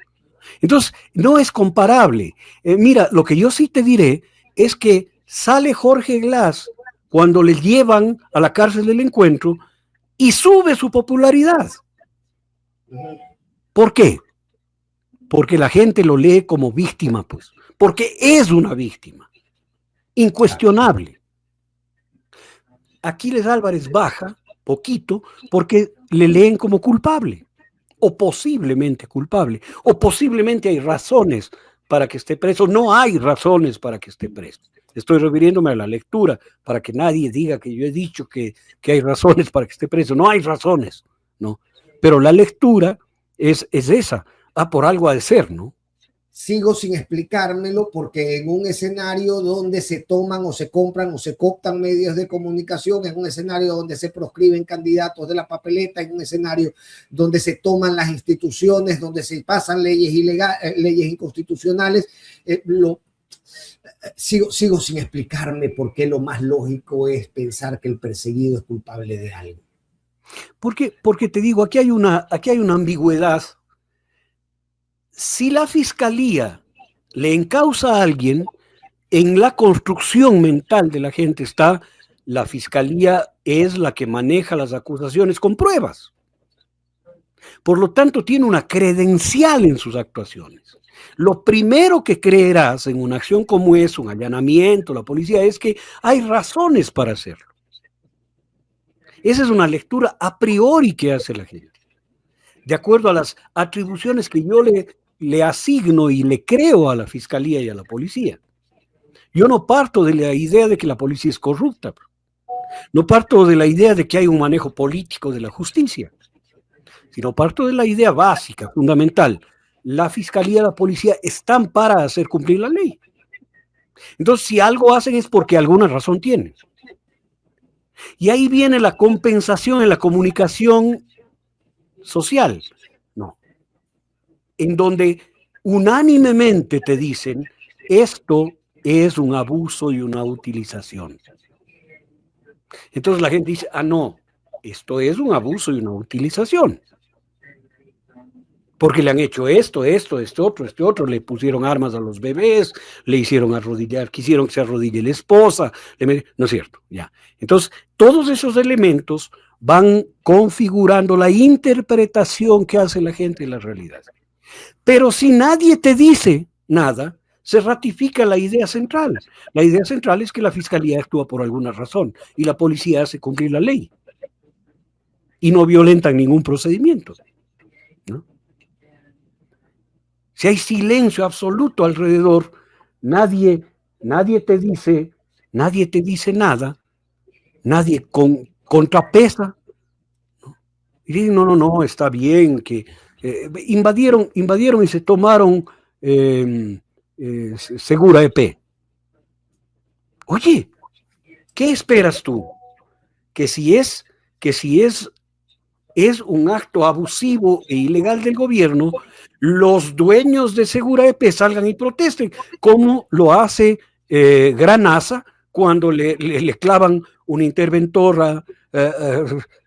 Entonces, no es comparable. Mira, lo que yo sí te diré es que sale Jorge Glass cuando le llevan a la cárcel del Encuentro y sube su popularidad. ¿Por qué? Porque la gente lo lee como víctima, pues. Porque es una víctima. Incuestionable. Aquiles Álvarez baja poquito porque le leen como culpable. O posiblemente culpable. O posiblemente hay razones para que esté preso. No hay razones para que esté preso. Estoy refiriéndome a la lectura para que nadie diga que yo he dicho que hay razones para que esté preso. No hay razones, ¿no? Pero la lectura es esa. Por algo ha de ser, ¿no? Sigo sin explicármelo porque en un escenario donde se toman o se compran o se cooptan medios de comunicación, en un escenario donde se proscriben candidatos de la papeleta, en un escenario donde se toman las instituciones, donde se pasan leyes leyes inconstitucionales, sigo sin explicarme por qué lo más lógico es pensar que el perseguido es culpable de algo. Porque te digo, aquí hay una ambigüedad. Si la fiscalía le encausa a alguien, en la construcción mental de la gente está, la fiscalía es la que maneja las acusaciones con pruebas. Por lo tanto, tiene una credencial en sus actuaciones. Lo primero que creerás en una acción como es, un allanamiento, la policía, es que hay razones para hacerlo. Esa es una lectura a priori que hace la gente. De acuerdo a las atribuciones que yo le asigno y le creo a la fiscalía y a la policía. Yo no parto de la idea de que la policía es corrupta. No parto de la idea de que hay un manejo político de la justicia. Sino parto de la idea básica, fundamental. La fiscalía y la policía están para hacer cumplir la ley. Entonces, si algo hacen es porque alguna razón tienen. Y ahí viene la compensación en la comunicación social, ¿no? En donde unánimemente te dicen, esto es un abuso y una utilización. Entonces la gente dice, no, esto es un abuso y una utilización. Porque le han hecho esto, este otro, le pusieron armas a los bebés, le hicieron arrodillar, quisieron que se arrodille la esposa, no es cierto, ya. Entonces, todos esos elementos van configurando la interpretación que hace la gente de la realidad. Pero si nadie te dice nada, se ratifica la idea central. La idea central es que la fiscalía actúa por alguna razón y la policía hace cumplir la ley y no violentan ningún procedimiento, ¿no? Si hay silencio absoluto alrededor, nadie te dice nada, nadie contrapesa, ¿no? Y dicen, no, está bien, que invadieron y se tomaron Segura EP. Oye, ¿qué esperas tú? Que si es un acto abusivo e ilegal del gobierno, los dueños de Segura EP salgan y protesten, como lo hace Granaza cuando le clavan una interventora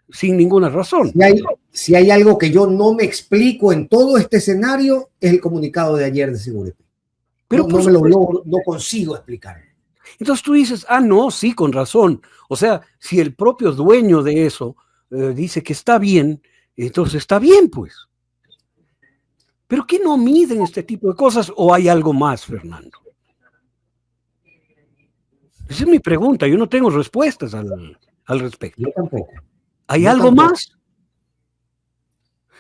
sin ninguna razón. Si hay algo que yo no me explico en todo este escenario, es el comunicado de ayer de Segura EP. Pero no consigo explicar. Entonces tú dices, no, sí, con razón. O sea, si el propio dueño de eso dice que está bien, entonces está bien, pues. ¿Pero qué no miden este tipo de cosas o hay algo más, Fernando? Esa es mi pregunta, yo no tengo respuestas al respecto. Yo tampoco. ¿Hay algo más?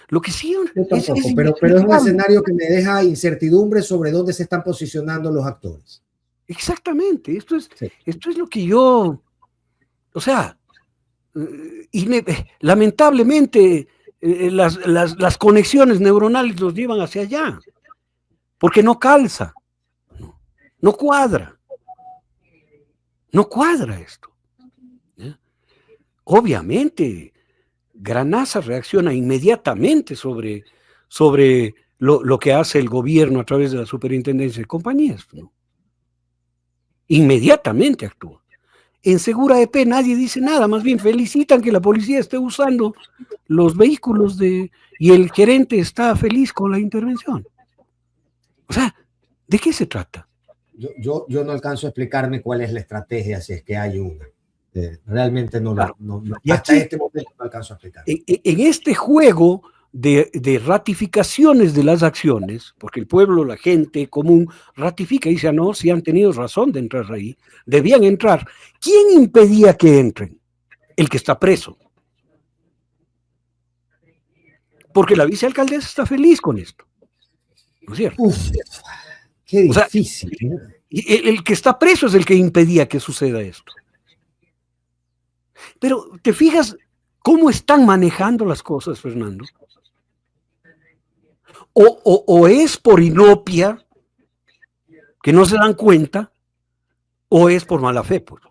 Lo que sí pero es un escenario que me deja incertidumbre sobre dónde se están posicionando los actores. Exactamente, esto es lo que yo, o sea, lamentablemente las conexiones neuronales nos llevan hacia allá, porque no calza, no cuadra esto. ¿Ya? Obviamente, Granaza reacciona inmediatamente sobre lo que hace el gobierno a través de la superintendencia de compañías, ¿no? Inmediatamente actúa. En Segura EP nadie dice nada, más bien felicitan que la policía esté usando los vehículos y el gerente está feliz con la intervención. O sea, ¿de qué se trata? Yo no alcanzo a explicarme cuál es la estrategia, si es que hay una. Realmente no, claro. Hasta este momento no alcanzo a explicar. En este juego de ratificaciones de las acciones, porque el pueblo, la gente común, ratifica y dice, no, si han tenido razón de entrar ahí, debían entrar. ¿Quién impedía que entren? El que está preso. Porque la vicealcaldesa está feliz con esto. ¿No es cierto? Qué difícil. O sea, el que está preso es el que impedía que suceda esto. Pero, ¿te fijas cómo están manejando las cosas, Fernando? O es por inopia, que no se dan cuenta, o es por mala fe, pues.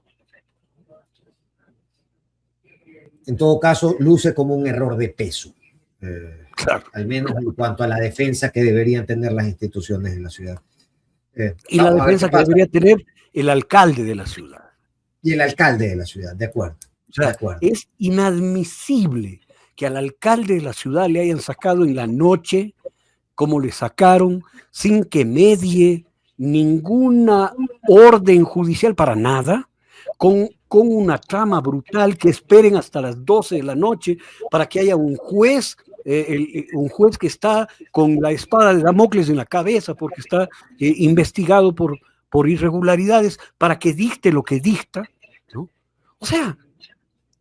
En todo caso, luce como un error de peso. Claro. Al menos en cuanto a la defensa que deberían tener las instituciones de la ciudad. Y la defensa que debería tener el alcalde de la ciudad. Y el alcalde de la ciudad, de acuerdo. O sea, es inadmisible que al alcalde de la ciudad le hayan sacado en la noche, como le sacaron, sin que medie ninguna orden judicial para nada, con una trama brutal, que esperen hasta las 12 de la noche para que haya un juez que está con la espada de Damocles en la cabeza porque está investigado por irregularidades, para que dicte lo que dicta, ¿no? O sea,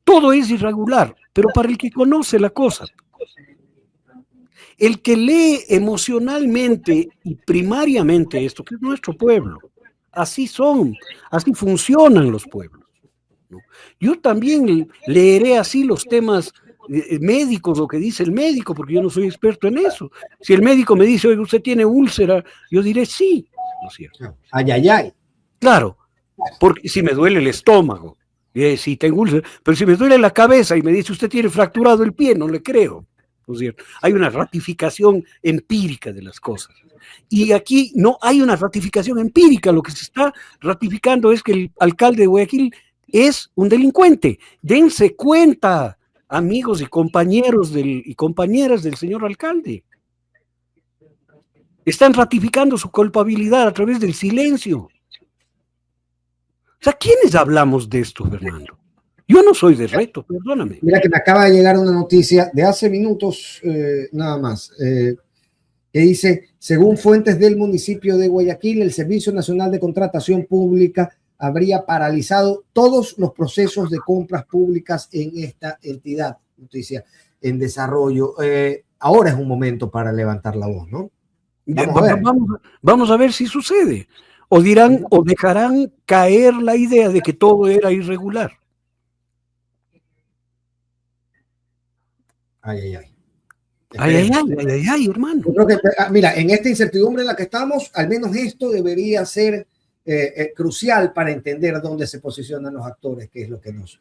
todo es irregular, pero para el que conoce la cosa. El que lee emocionalmente y primariamente esto, que es nuestro pueblo, así funcionan los pueblos, ¿no? Yo también leeré así los temas médicos, lo que dice el médico, porque yo no soy experto en eso. Si el médico me dice, oye, usted tiene úlcera, yo diré sí, ¿no es cierto? Ay, ay, ay. Claro, porque si me duele el estómago, Sí, tengo úlcera, pero si me duele la cabeza y me dice usted tiene fracturado el pie, no le creo. ¿No es cierto? Hay una ratificación empírica de las cosas. Y aquí no hay una ratificación empírica, lo que se está ratificando es que el alcalde de Guayaquil es un delincuente. Dense cuenta, amigos y compañeros y compañeras del señor alcalde. Están ratificando su culpabilidad a través del silencio. O sea, ¿quiénes hablamos de esto, Fernando? Yo no soy de reto, perdóname. Mira que me acaba de llegar una noticia de hace minutos nada más, que dice, según fuentes del municipio de Guayaquil, el Servicio Nacional de Contratación Pública habría paralizado todos los procesos de compras públicas en esta entidad. Noticia en desarrollo. Ahora es un momento para levantar la voz, ¿no? Vamos a ver si sucede. O dirán, o dejarán caer la idea de que todo era irregular. Ay, ay, ay. Ay, hermano. Yo creo que, mira, en esta incertidumbre en la que estamos, al menos esto debería ser crucial para entender dónde se posicionan los actores, que es lo que nos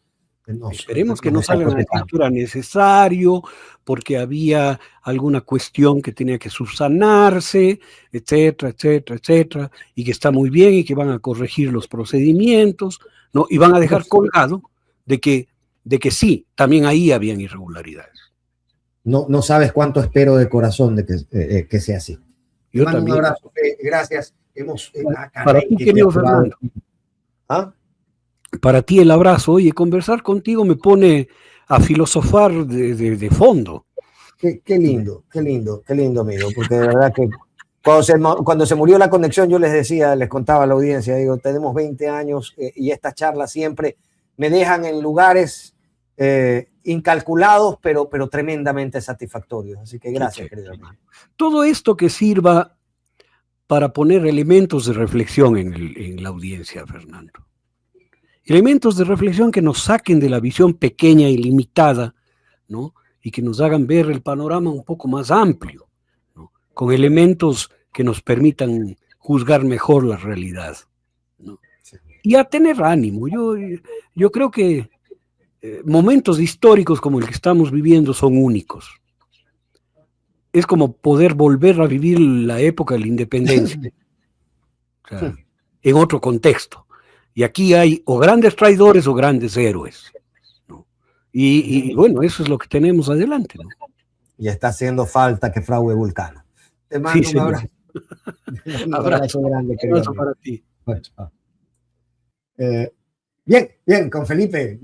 esperemos que no salga la escritura necesario, porque había alguna cuestión que tenía que subsanarse, etcétera, etcétera, etcétera, y que está muy bien y que van a corregir los procedimientos, ¿no? Y van a dejar colgado de que sí, también ahí habían irregularidades. No sabes cuánto espero de corazón de que sea así. Yo también. Un abrazo, gracias. Para ti, querido Fernando. ¿Ah? Para ti el abrazo. Oye, conversar contigo me pone a filosofar de fondo. Qué lindo, amigo, porque de verdad que cuando se murió la conexión, yo les decía, les contaba a la audiencia, digo, tenemos 20 años y estas charlas siempre me dejan en lugares incalculados, pero tremendamente satisfactorios. Así que gracias, querido amigo. Todo esto que sirva para poner elementos de reflexión en la audiencia, Fernando. Elementos de reflexión que nos saquen de la visión pequeña y limitada, ¿no? Y que nos hagan ver el panorama un poco más amplio, ¿no? Con elementos que nos permitan juzgar mejor la realidad, ¿no? Sí. Y a tener ánimo. Yo creo que momentos históricos como el que estamos viviendo son únicos. Es como poder volver a vivir la época de la independencia, o sea, en otro contexto. Y aquí hay o grandes traidores o grandes héroes, ¿no? Y bueno, eso es lo que tenemos adelante, ¿no? Y está haciendo falta que fraude Vulcano. Te mando un abrazo. Un abrazo grande, querido. Abrazo para ti. Bien, con Felipe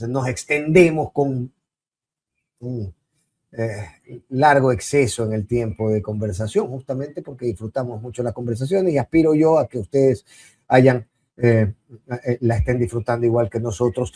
nos extendemos con un largo exceso en el tiempo de conversación, justamente porque disfrutamos mucho las conversaciones y aspiro yo a que ustedes la estén disfrutando igual que nosotros.